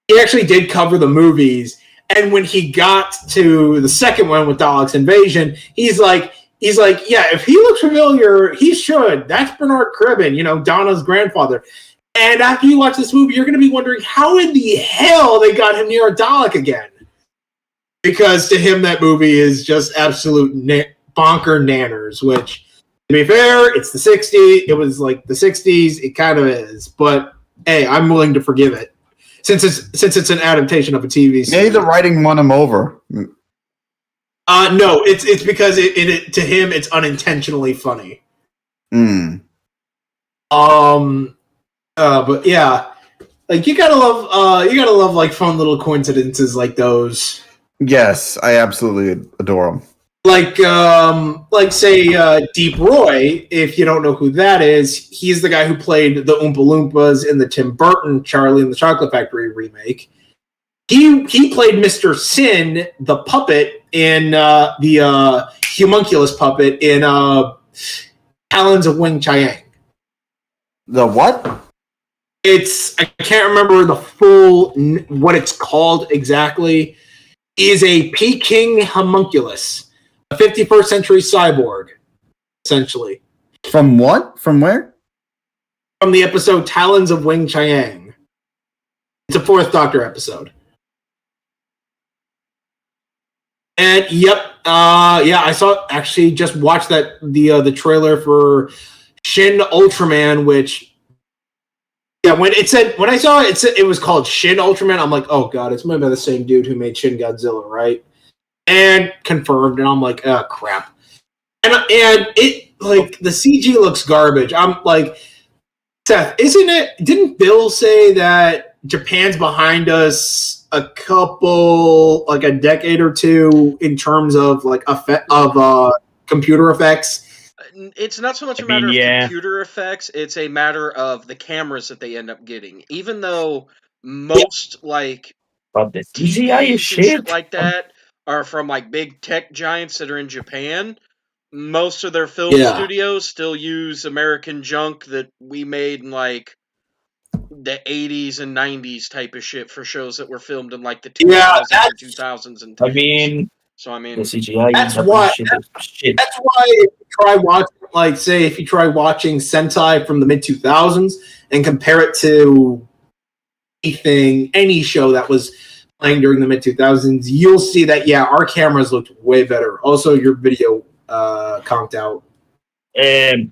He actually did cover the movies, and when he got to the second one with Daleks Invasion, he's like, yeah, if he looks familiar, he should. That's Bernard Cribbin, Donna's grandfather. And after you watch this movie, you're going to be wondering how in the hell they got him near a Dalek again. Because to him, that movie is just absolute bonker nanners, which, to be fair, it's the 60s. It was like the 60s. It kind of is. But, hey, I'm willing to forgive it. Since it's an adaptation of a TV series. Maybe the writing won him over. No, it's because it to him it's unintentionally funny. But yeah, like you gotta love like fun little coincidences like those. Yes, I absolutely adore them. Like say Deep Roy, if you don't know who that is, he's the guy who played the Oompa Loompas in the Tim Burton Charlie and the Chocolate Factory remake. He played Mr. Sin, the puppet, in the homunculus puppet in Talons of Wing Chiang. The what? I can't remember the full what it's called exactly. Is a Peking homunculus, a 51st century cyborg, essentially. From what? From where? From the episode Talons of Wing Chiang. It's a Fourth Doctor episode. And I just watched the trailer for Shin Ultraman, which when I saw it, it was called Shin Ultraman. I'm like, oh god, it's made by the same dude who made Shin Godzilla, right? And confirmed, and I'm like, oh crap. And it like the CG looks garbage. I'm like, Seth, isn't it? Didn't Bill say that Japan's behind us a decade or two in terms of computer effects? It's not so much a matter of computer effects, it's a matter of the cameras that they end up getting. Even though most but the CGI is shit like that are from like big tech giants that are in Japan, most of their film studios still use American junk that we made in like the 80s and 90s type of shit for shows that were filmed in like the 2000s and 2000s and 10s. The CGI. That's why if you try watching Sentai from the mid 2000s and compare it to any show that was playing during the mid 2000s, you'll see that our cameras looked way better. Also, your video conked out.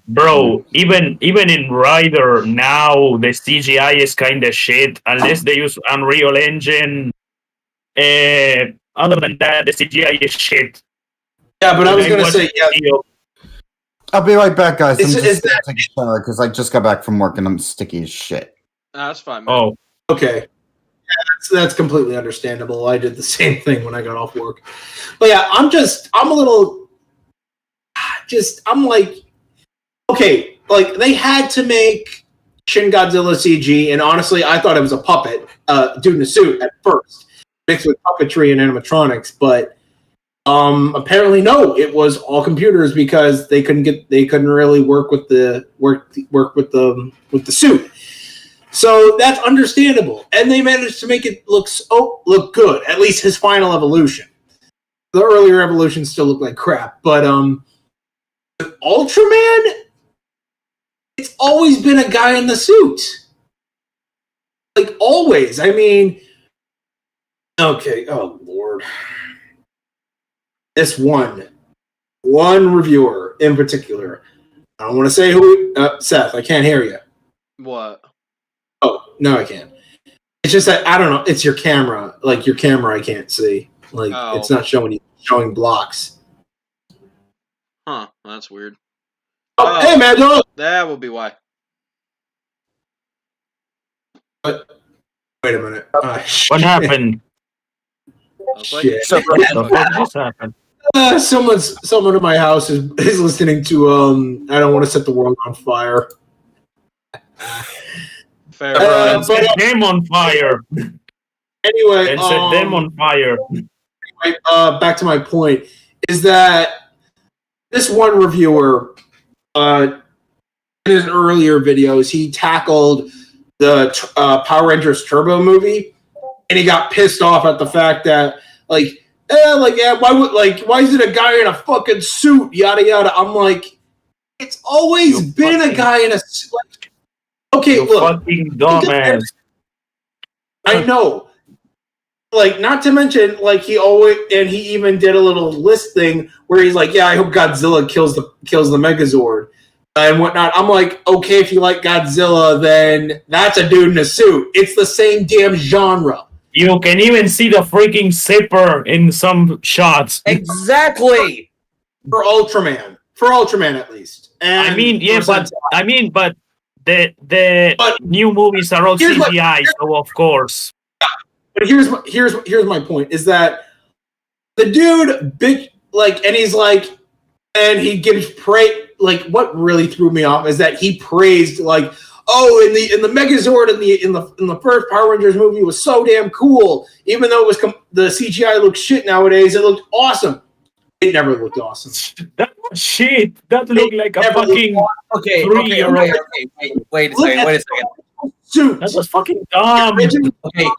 Bro, even in Rider now, the CGI is kind of shit unless they use Unreal Engine. Other than that, the CGI is shit. Yeah, but I was going to say, I'll be right back, guys. Because I just got back from work and I'm sticky as shit. That's fine, man. Oh, okay. Yeah, that's completely understandable. I did the same thing when I got off work. But yeah, I'm like, okay, like they had to make Shin Godzilla CG, and honestly, I thought it was a puppet, dude in a suit at first, mixed with puppetry and animatronics. But apparently, no, it was all computers because they couldn't really work with the suit. So that's understandable, and they managed to make it look good. At least his final evolution. The earlier evolutions still look like crap, but Ultraman, it's always been a guy in the suit. Like, always. I mean, okay, oh, Lord. This one reviewer in particular. I don't want to say who, Seth, I can't hear you. What? Oh, no, I can't. It's just that, I don't know, it's your camera. Like, your camera I can't see. Like, It's not showing blocks. Huh, that's weird. Oh, hey, man, don't. That will be why. Wait a minute. What happened? Shit. What just happened? Someone in my house is listening to I Don't Want to Set the World on Fire. Fair set them on fire. Anyway, set them on fire. Anyway, back to my point is that this one reviewer, in his earlier videos, he tackled the Power Rangers Turbo movie, and he got pissed off at the fact that why is it a guy in a fucking suit? Yada yada. I'm like, it's always been a guy in a suit. Like, okay, look, fucking dumbass. I know. Like, not to mention, like, he even did a little list thing where he's like, yeah, I hope Godzilla kills the Megazord and whatnot. I'm like, okay, if you like Godzilla, then that's a dude in a suit. It's the same damn genre. You can even see the freaking zipper in some shots. Exactly. For Ultraman at least. And but the new movies are all CGI, so of course. But here's my point is that the dude and he gives praise. Like, what really threw me off is that he praised, like, oh, in the Megazord in the first Power Rangers movie was so damn cool. Even though it was the CGI looks shit nowadays, it looked awesome. It never looked awesome. That was shit. That looked like a fucking okay. Wait a second. Suit. That was fucking dumb. Okay,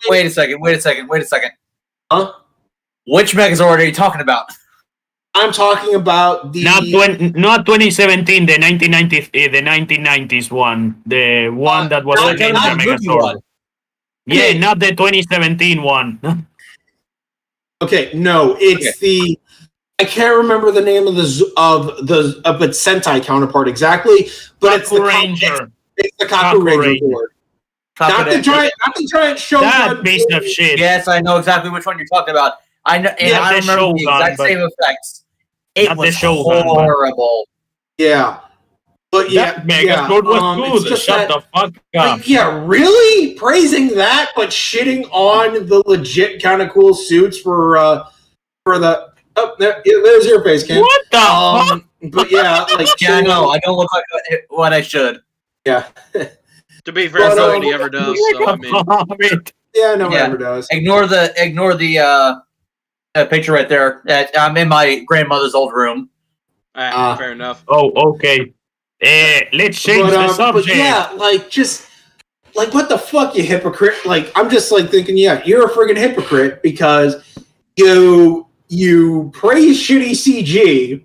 wait a second. Huh? Which Megazord are you talking about? I'm talking about the not 2017, the 1990s one, the one that was the Megazord. Yeah, not the 2017 one. Okay, no, it's the. I can't remember the name of its Sentai counterpart exactly, but it's the Ranger. It's the Kaku Ranger board. Not the giant Shogun. That piece of shit. Yes, I know exactly which one you're talking about. I know, and I remember the exact same effects. It was horrible. Yeah. But that Megazord was good. Shut the fuck up. Yeah, really? Praising that, but shitting on the legit kind of cool suits for the. Oh, there's your face, Cam. What the fuck? But yeah, like yeah, I know. I don't look like what I should. Yeah. To be fair, nobody ever does. So, I mean. Yeah, no one ever does. Ignore the picture right there. I'm in my grandmother's old room. Fair enough. Oh, okay. Let's change the subject. But yeah, what the fuck, you hypocrite? Like, I'm just like thinking, yeah, you're a friggin' hypocrite because you praise shitty CG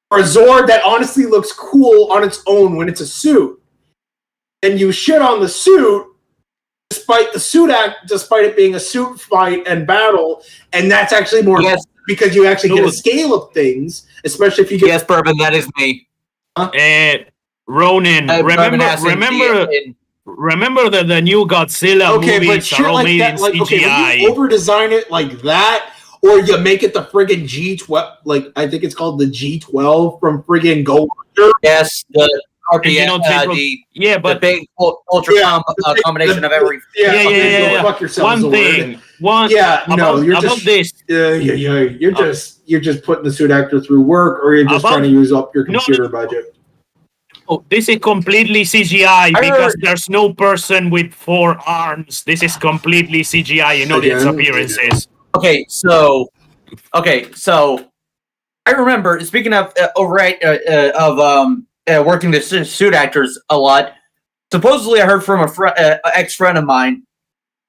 for a Zord that honestly looks cool on its own when it's a suit, and you shit on the suit despite it being a suit fight and battle, and that's actually more because you actually get a scale of things, especially if you get. Yes, Bourbon, that is me. Ronin, remember the new Godzilla movies are all made in CGI. Okay, you over-design it like that, or you make it the friggin' G12, like I think it's called the G12 from friggin' Gold. Yes, the RPM, but the big ultra combination of every. Yeah. Fuck yourself. You're just putting the suit actor through work, or you're just trying to use up your computer budget. Oh, this is completely CGI because there's no person with 4 arms. This is completely CGI in all its appearances. Okay, so I remember, speaking of working the suit actors a lot. Supposedly, I heard from a ex-friend of mine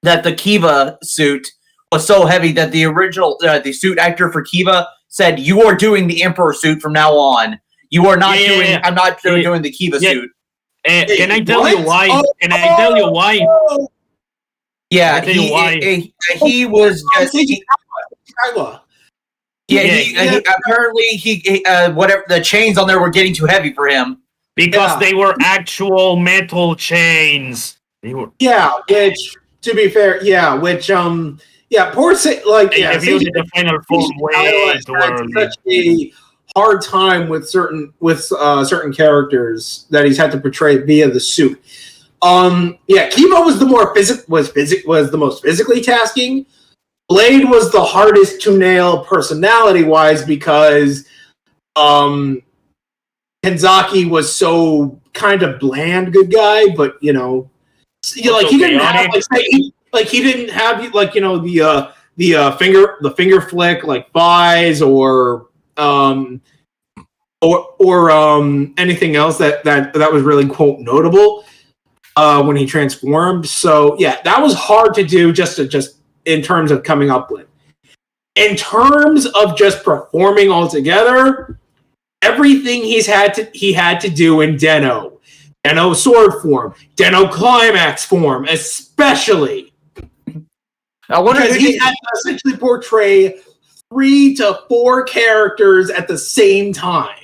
that the Kiva suit was so heavy that the original the suit actor for Kiva said, "You are doing the Emperor suit from now on. You are not doing. I'm not doing the Kiva suit." Can I tell you why? Can I tell you why? Yeah, he was just. Apparently whatever the chains on there were getting too heavy for him because they were actual metal chains. They were which to be fair, poor used the final form way too early. Such a hard time with certain characters that he's had to portray via the suit. Kiva was the most physically tasking. Blade was the hardest to nail personality-wise because Kenzaki was so kind of bland good guy, but he didn't have the finger flick like Fies or anything else that was really quote notable when he transformed. So yeah, that was hard to do just in terms of coming up with. In terms of just performing altogether, everything he had to do in Den-O sword form, Den-O climax form, especially. Because he had to essentially portray 3 to 4 characters at the same time.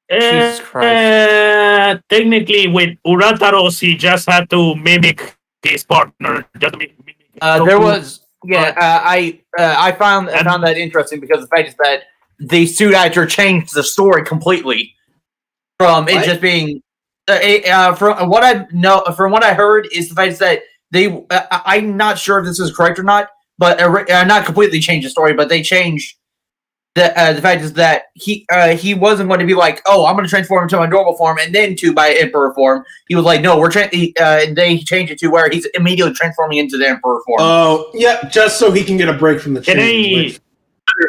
Jesus Christ. Technically, with Urataros, he just had to mimic his partner. There was, I found that interesting because the fact is that the suit actor changed the story completely from it just being. From what I heard is the fact that they. I'm not sure if this is correct or not, but not completely changed the story, but they changed. The fact is that he wasn't going to be like, oh, I'm going to transform into my normal form and then to my Emperor form. He was like, no, they changed it to where he's immediately transforming into the Emperor form. Oh, yeah, just so he can get a break from the chains.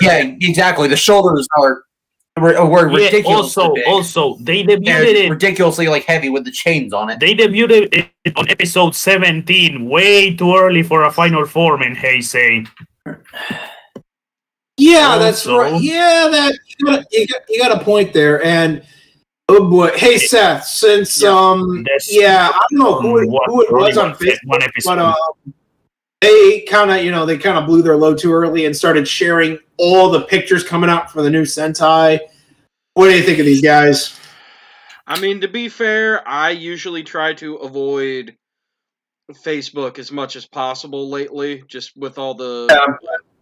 Yeah, exactly. The shoulders were ridiculous. Also, they debuted it ridiculously heavy with the chains on it. They debuted it on episode 17, way too early for a final form in Heisei. Yeah, that's right. Yeah, you got a point there, and Oh boy! Hey Seth, since I don't know who it was on Facebook, but they kind of blew their load too early and started sharing all the pictures coming out for the new Sentai. What do you think of these guys? I mean, to be fair, I usually try to avoid Facebook as much as possible lately, just with all the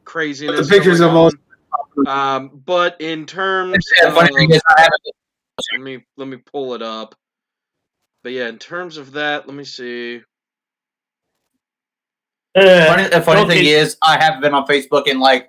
craziness. The pictures of all. But in terms of, let me pull it up. But yeah, in terms of that, let me see. The funny thing is, I haven't been on Facebook in I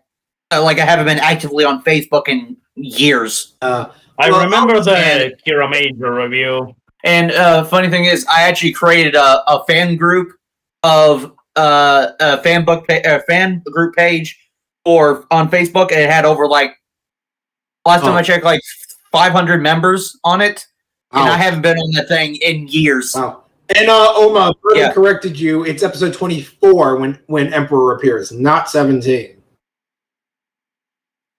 haven't been actively on Facebook in years. I remember the Kira Major review. And funny thing is, I actually created a fan group of a fan group page on Facebook, and it had over last time I checked 500 members on it, and I haven't been on that thing in years. Wow. And Oma, Bernie corrected you. It's episode 24 when Emperor appears, not 17.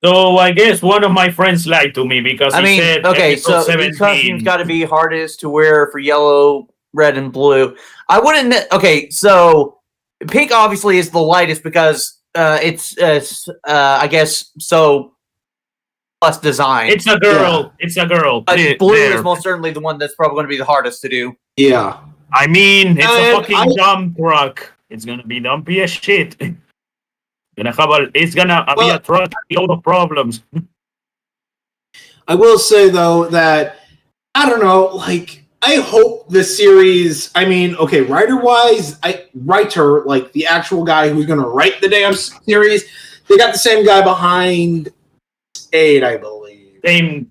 So I guess one of my friends lied to me because he said episode 17. The costume's got to be hardest to wear for yellow, red, and blue. I wouldn't. Okay, so pink obviously is the lightest because it's I guess so less design. It's a girl. Yeah. It's a girl. But blue is most certainly the one that's probably going to be the hardest to do. Yeah. I mean, it's a fucking dump truck. It's gonna be dumpy as shit. It's gonna be a truck with a lot of problems. I will say though that I don't know, I hope the series. I mean, okay, writer-wise, the actual guy who's gonna write the damn series, they got the same guy behind 8, I believe.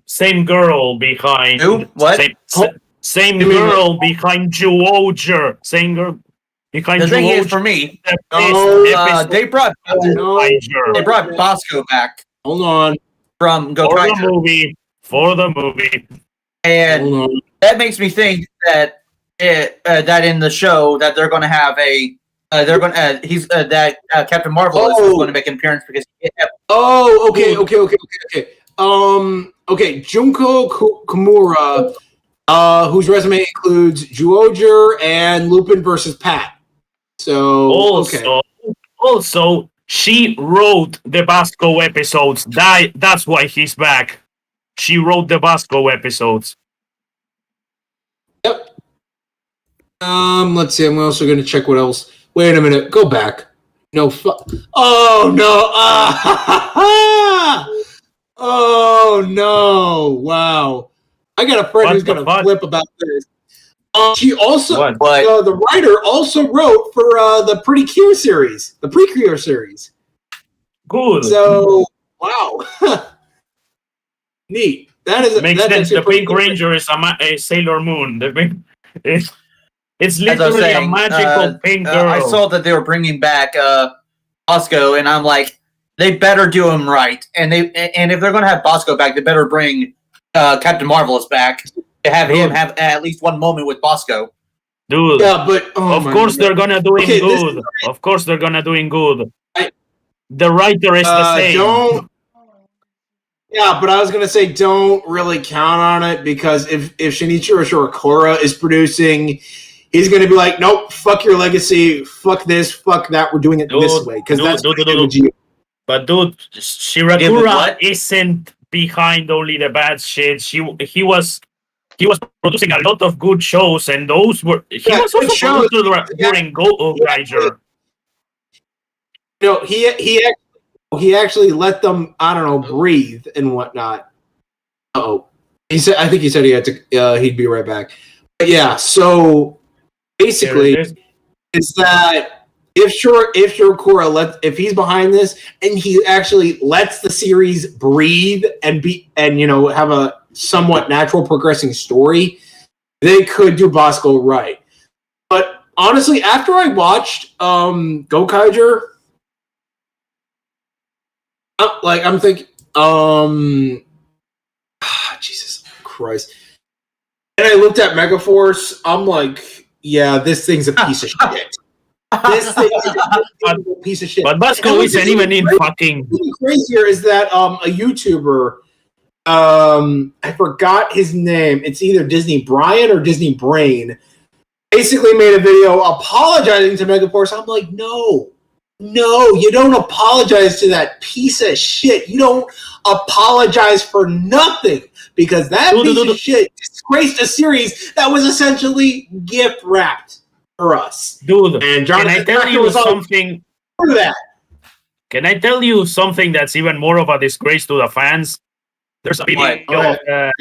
Same girl behind. Who? What? Same girl behind Georgia. Same girl behind the Georgia. The thing is, for me, they brought Bosco back. Hold on. From Go For the movie. And that makes me think that that in the show that they're going to have Captain Marvel is going to make an appearance because. Okay. Junko Kimura. Whose resume includes Juoger and Lupin versus Pat. So also, she wrote the Basco episodes. That's why he's back. She wrote the Basco episodes. Yep. Let's see. I'm also going to check what else. Wait a minute. Go back. No. Oh no. Oh no. Wow. I got a friend who's going to flip about this. She also, the writer also wrote for the Precure series. Good. So, wow. Neat. That is makes sense. The Pink Ranger is a Sailor Moon. It's literally a magical pink girl. I saw that they were bringing back Bosco, and I'm like, they better do him right. And if they're going to have Bosco back, they better bring Captain Marvelous back to have him have at least one moment with Bosco. Dude, yeah, but of course they're gonna do him good. Of course they're gonna do him good. The writer is the same. Yeah, but I was gonna say don't really count on it because if Shinichiro Shirokura is producing, he's gonna be like, nope, fuck your legacy, fuck this, fuck that. We're doing it this way because that's But dude, Shirokura isn't behind only the bad shit. He was producing a lot of good shows, and those were he was also during Go Geiger. No, he actually let them, I don't know, breathe and whatnot. I think he said he had to. He'd be right back. But yeah, so basically, it's that. If Shirokura if he's behind this and he actually lets the series breathe and have a somewhat natural progressing story, they could do Bosco right. But honestly, after I watched Gokaiger, I'm thinking, Jesus Christ. And I looked at Megaforce, I'm like, yeah, this thing's a piece of shit. This thing is a piece of shit. But Bosco isn't even in fucking. What's crazier is that a YouTuber I forgot his name. It's either Disney Brian or Disney Brain. Basically made a video apologizing to Megaforce. I'm like, no, you don't apologize to that piece of shit. You don't apologize for nothing because that piece of shit disgraced a series that was essentially gift wrapped for us. Dude, and can I tell you something? For that. Can I tell you something that's even more of a disgrace to the fans? There's a video. Go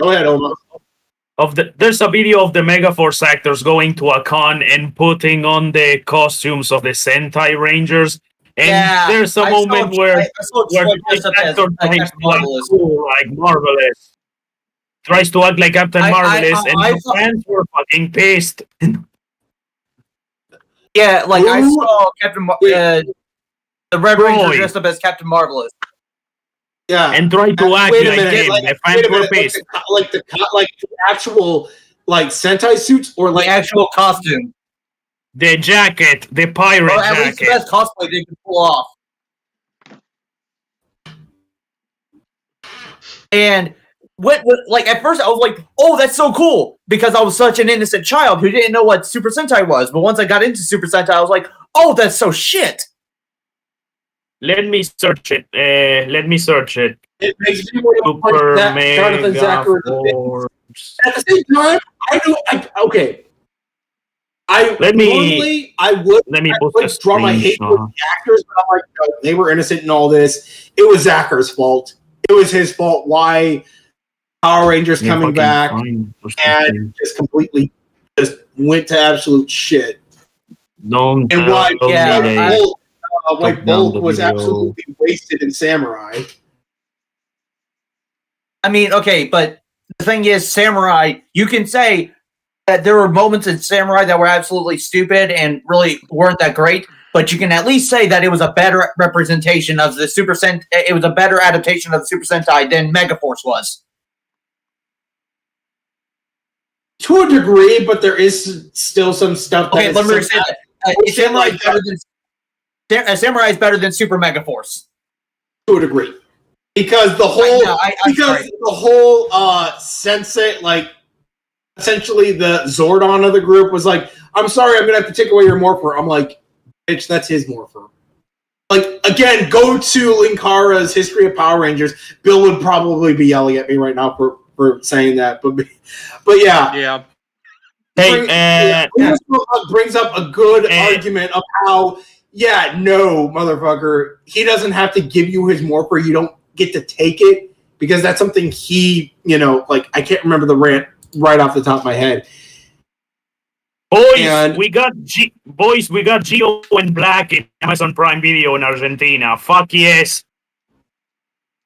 ahead, Omar. There's a video of the Megaforce actors going to a con and putting on the costumes of the Sentai Rangers. And there's a moment where the actor tries to act cool, like Marvelous. Tries to act like Captain Marvelous, and the fans were fucking pissed. Yeah, like I saw Captain the Red Ranger dressed up as Captain Marvelous. Yeah, and try to act like him. The fans were pissed. Like the actual Sentai suits or the actual costume, the jacket, the pirate jacket. At least the best cosplay they could pull off. And what at first I was like, oh, that's so cool because I was such an innocent child who didn't know what Super Sentai was. But once I got into Super Sentai, I was like, oh, that's so shit. Let me search it. It makes me want to punch that Jonathan Zacher in the face. At the same time, I would draw my hate with the actors, but I'm like, no, they were innocent in all this. It was Zacher's fault. It was his fault. Why Power Rangers coming back and just completely just went to absolute shit. And why Bolt was absolutely wasted in Samurai. I mean, okay, but the thing is, Samurai, you can say that there were moments in Samurai that were absolutely stupid and really weren't that great, but you can at least say that it was a better representation of the Super Sentai. It was a better adaptation of the Super Sentai than Megaforce was. To a degree, but there is still some stuff. Okay, let me say that. Samurai is better than Super Megaforce. To a degree, because the whole sensei, essentially the Zordon of the group was like, "I'm sorry, I'm gonna have to take away your morpher." I'm like, "Bitch, that's his morpher." Again, go to Linkara's History of Power Rangers. Bill would probably be yelling at me right now for saying that, but yeah. Yeah. Hey, brings up a good argument of how. Yeah, no, motherfucker. He doesn't have to give you his morpher. You don't get to take it because that's something he, I can't remember the rant right off the top of my head. We got Geo and Black in Amazon Prime Video in Argentina. Fuck yes.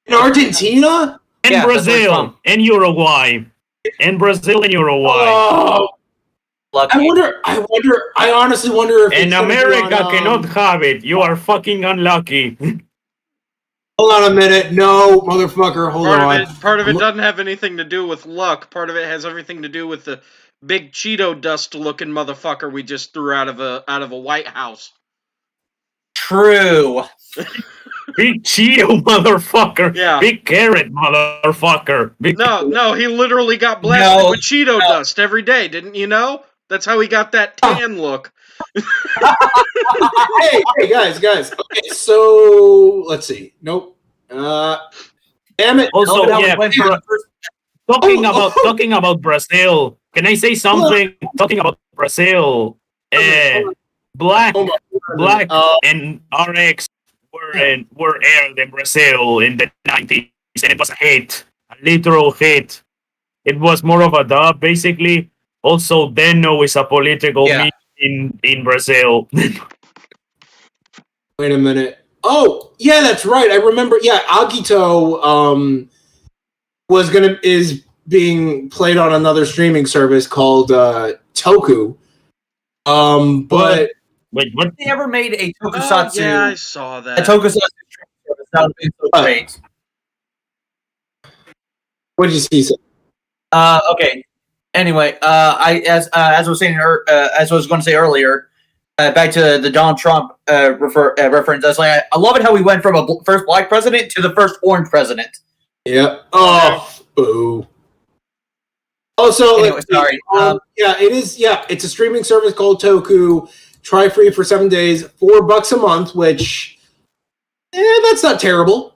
In Argentina? In Brazil. In Uruguay. In Brazil and Uruguay. Oh. I honestly wonder if in America cannot have it. You are fucking unlucky. Hold on a minute. No, motherfucker. Hold on. Part of it doesn't have anything to do with luck. Part of it has everything to do with the big Cheeto dust looking motherfucker we just threw out of a White House. True. Big Cheeto motherfucker. Yeah. Big carrot motherfucker. No, he literally got blasted with Cheeto dust every day, didn't you know? That's how he got that tan look. hey, guys. Okay, so let's see. Nope. Damn it. Also, talking about Brazil. Can I say something? Talking about Brazil. Black and RX were aired in Brazil in the 90s, and it was a hit, a literal hit. It was more of a dub, basically. Also, Deno is a political meme in Brazil. Wait a minute. Oh, yeah, that's right. I remember. Yeah, Agito is being played on another streaming service called Toku. But wait, what? They ever made a Tokusatsu? Yeah, I saw that. A Tokusatsu streaming service. That would be so great. What did you see? Okay. Anyway, as I was saying, as I was going to say earlier, back to the Donald Trump reference. I was like, I love it how we went from a first black president to the first orange president. Yeah. Oh, Boo. Also, anyway, sorry. It is. Yeah, it's a streaming service called Toku. Try free for 7 days, $4 a month, which, that's not terrible.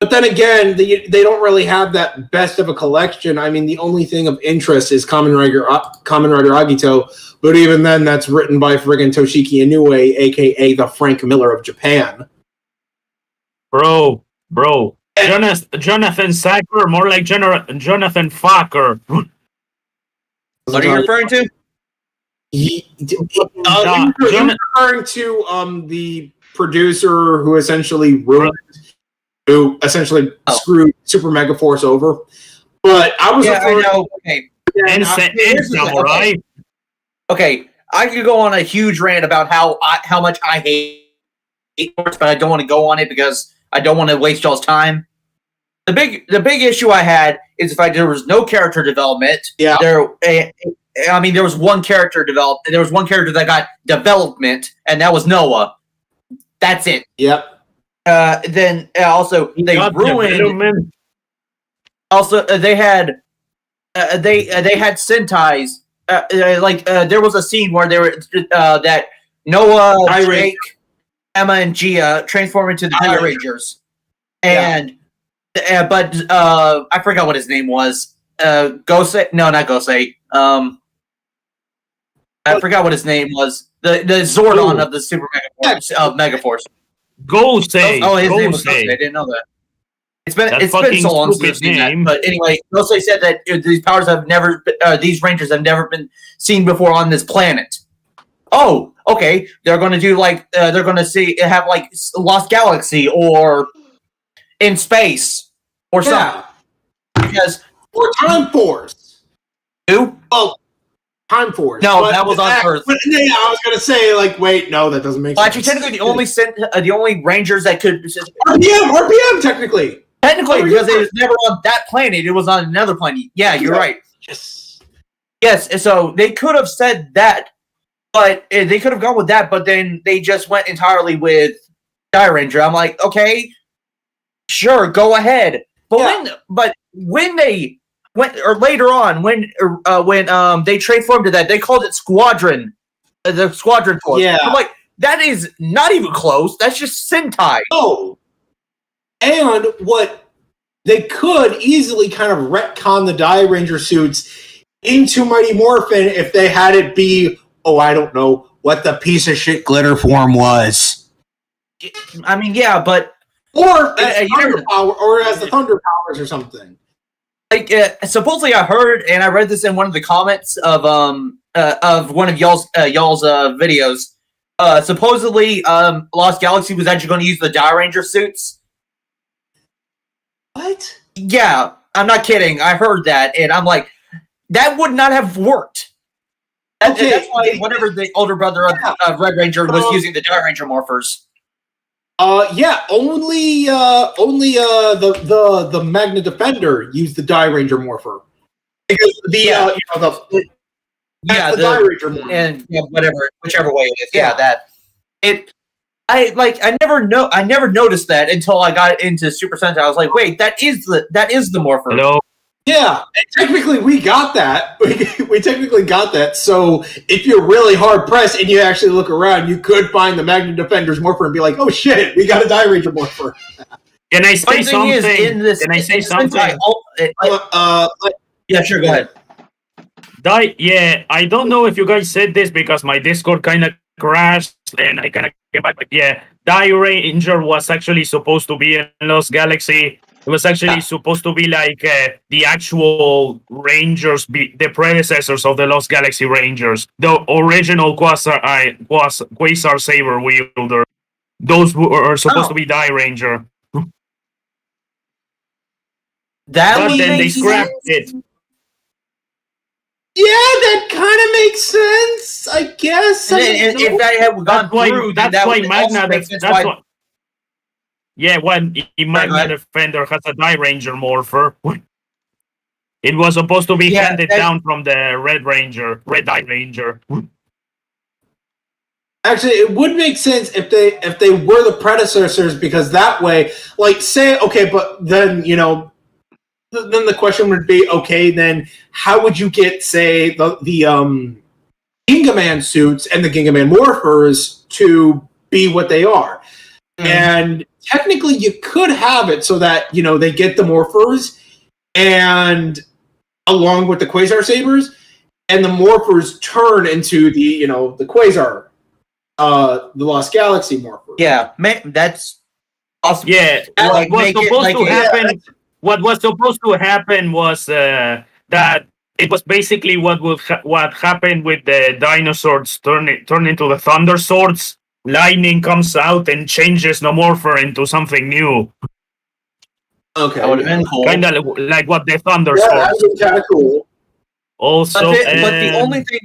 But then again, they don't really have that best of a collection. I mean, the only thing of interest is Kamen Rider Agito, but even then, that's written by friggin' Toshiki Inoue, a.k.a. the Frank Miller of Japan. Bro. Jonathan Sacker, more like Jonathan Fokker. What are you referring to? You're referring to the producer who essentially screwed Super Mega Force over. But I was referring to... Okay. Samurai. Okay, I could go on a huge rant about how much I hate sports, but I don't want to go on it because I don't want to waste y'all's time. The big issue I had is the fact there was no character development. Yeah. There was one character developed. There was one character that got development, and that was Noah. That's it. Yep. Then also they ruined. Also, they had Sentai's. There was a scene where they were that Noah, Jake, Emma, and Gia transformed into the Power Rangers, and but I forgot what his name was. Gosei? No, not Gosei. I forgot what his name was. The Zordon of the Super Megaforce of Megaforce. Gosei. Oh, his name was Gosei. I didn't know that. It's been so long since I've seen that. But anyway, Gosei said that these Rangers have never been seen before on this planet. Oh, okay. They're going to do they're going to have Lost Galaxy or in space or something. Or Time Force. Who? Oh, Time Force. No, that was on Earth. I was going to say, wait, no, that doesn't make sense. Actually, technically, the only Rangers that could... RPM, technically. Technically, because it was never on that planet. It was on another planet. Yeah, you're right. Yes, so they could have said that, but they could have gone with that, but then they just went entirely with Die Ranger. I'm like, okay, sure, go ahead. But when they went, or later on, when they transformed to that, they called it Squadron, the Squadron Force. Yeah. I'm like, that is not even close. That's just Sentai. Oh. And what they could easily kind of retcon the Die Ranger suits into Mighty Morphin if they had it be, I don't know, what the piece of shit glitter form was. I mean, yeah, but... Or as the Thunder Powers or something. Supposedly I heard, and I read this in one of the comments of one of y'all's videos. Supposedly, Lost Galaxy was actually going to use the Die Ranger suits. What? Yeah, I'm not kidding. I heard that, and I'm like, that would not have worked. That's why whenever the older brother of Red Ranger was using the Die Ranger morphers. Only the Magna Defender used the Die Ranger morpher. Because the Die Ranger morpher. And whichever way it is. I never noticed that until I got into Super Sentai. I was like, wait, that is the morpher. Hello. Yeah, and technically we got that. We technically got that. So if you're really hard pressed and you actually look around, you could find the Magna Defender's morpher and be like, oh shit, we got a Die Ranger morpher. Can I say something? Can I say something? Yeah, sure, go ahead. I don't know if you guys said this because my Discord kind of crashed and I kind of came back. But yeah, Die Ranger was actually supposed to be in Lost Galaxy. It was actually supposed to be like the actual Rangers, the predecessors of the Lost Galaxy Rangers, the original Quasar Saber wielder. Those were supposed to be Die Ranger. But then they scrapped it. Yeah, that kind of makes sense, I guess. If that had gone through, that's why Magna. Yeah, when Magna Defender has a Die Ranger morpher. It was supposed to be handed down from the Red Die Ranger. Actually, it would make sense if they were the predecessors, because that way, but then, then the question would be, okay, then how would you get, say, the Gingaman suits and the Gingaman morphers to be what they are? And technically, you could have it so that they get the morphers, and along with the Quasar Sabers, and the morphers turn into the the Quasar, the Lost Galaxy morphers. Yeah, that's awesome. Yeah, what was supposed to happen? What was supposed to happen was that it was basically what happened with the dinosaurs turn into the Thunder Swords. Lightning comes out and changes the morpher into something new. Okay, that would have been cool. Kind of like what the Thunder Yeah, Swords. that would be kind of cool. Also, but the only thing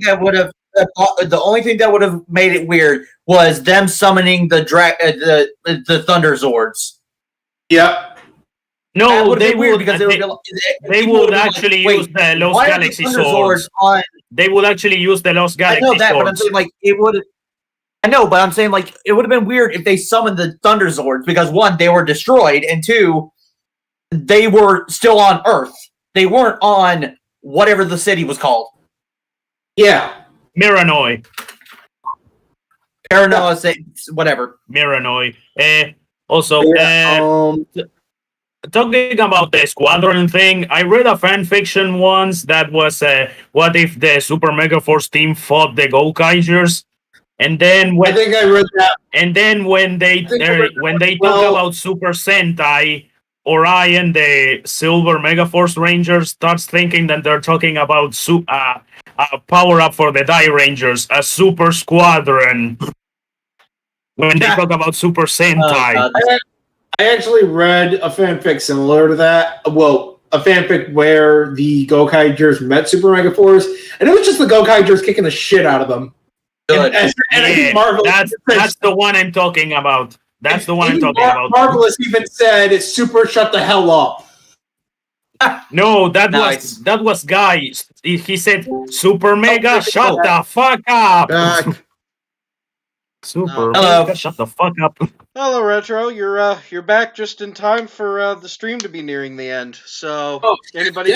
that would have made it weird was them summoning the Thunder Zords. Yep. No, they weird would. Because they would actually use the Lost Galaxy Swords. They would actually use the Lost Galaxy Swords. I know that, but I'm saying it would. I know, but I'm saying it would have been weird if they summoned the Thunder Zords because 1, they were destroyed, and 2, they were still on Earth. They weren't on whatever the city was called. Yeah. Miranoi. Paranoia, whatever. Miranoi. Also, talking about the squadron thing, I read a fan fiction once that was what if the Super Megaforce team fought the Gokaigers? And then I think I read that. And then when they talk about Super Sentai, Orion, the Silver Megaforce Ranger, starts thinking that they're talking about a power up for the Die Rangers, a Super Squadron. When they talk about Super Sentai. I actually read a fanfic similar to that. Well, a fanfic where the Gokaigers met Super Megaforce, and it was just the Gokaigers kicking the shit out of them. Good. And I think that's the one I'm talking about. That's the one I'm talking about. Marvelous even said, "It's super. Shut the hell up." No, that was Guy. He said, "Super Mega, shut the fuck up." Super Mega, shut the fuck up. Hello, Retro. You're back just in time for the stream to be nearing the end. So, anybody?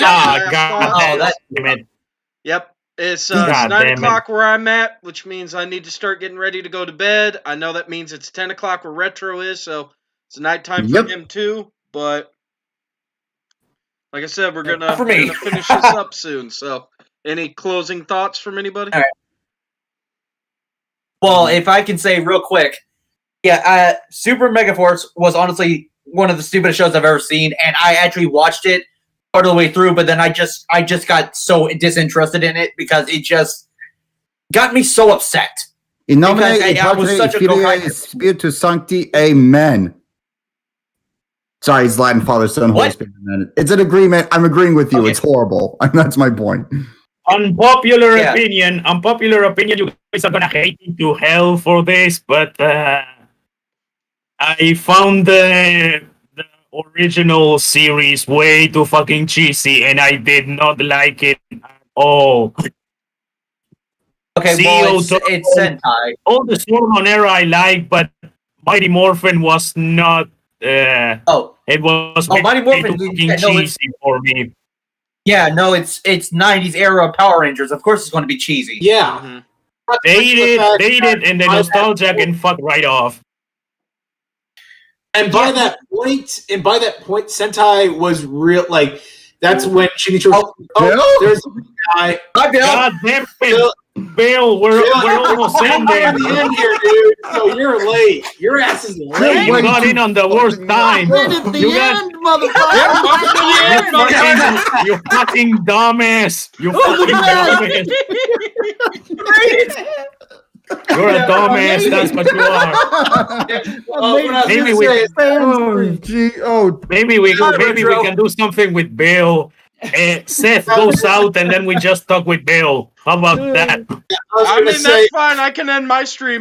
Yep. It's 9 o'clock where I'm at, which means I need to start getting ready to go to bed. I know that means it's 10 o'clock where Retro is, so it's nighttime for him too. But like I said, we're gonna finish this up soon. So, any closing thoughts from anybody? All right. Well, if I can say real quick, Super Megaforce was honestly one of the stupidest shows I've ever seen, and I actually watched it part of the way through, but then I just got so disinterested in it because it just got me so upset. In nomine Spiritu Sancti, Amen. Sorry, it's Latin, Father, Son, Holy Spirit. It's an agreement. I'm agreeing with you. Okay. It's horrible. That's my point. Unpopular opinion. You guys are gonna hate me to hell for this, but I found the original series way too fucking cheesy, and I did not like it at all. Okay, it's Sentai. All the Sword era I like, but Mighty Morphin was not. It was Mighty Morphin cheesy for me. Yeah, no, it's 90s era Power Rangers. Of course, it's going to be cheesy. Yeah, dated, and the nostalgia can fuck right off. And by that point, Sentai was real. Like that's when Shinichiro. There's a guy. Hi, Bill. God damn it, Bill. We're almost ending. At the end here, dude. So you're late. Your ass is late. You got in on the worst time. You fucking dumbass. You fucking dumbass. You're a dumbass, that's what you are. Maybe we can do something with Bill. Seth goes out and then we just talk with Bill. How about that? I mean, that's fine. I can end my stream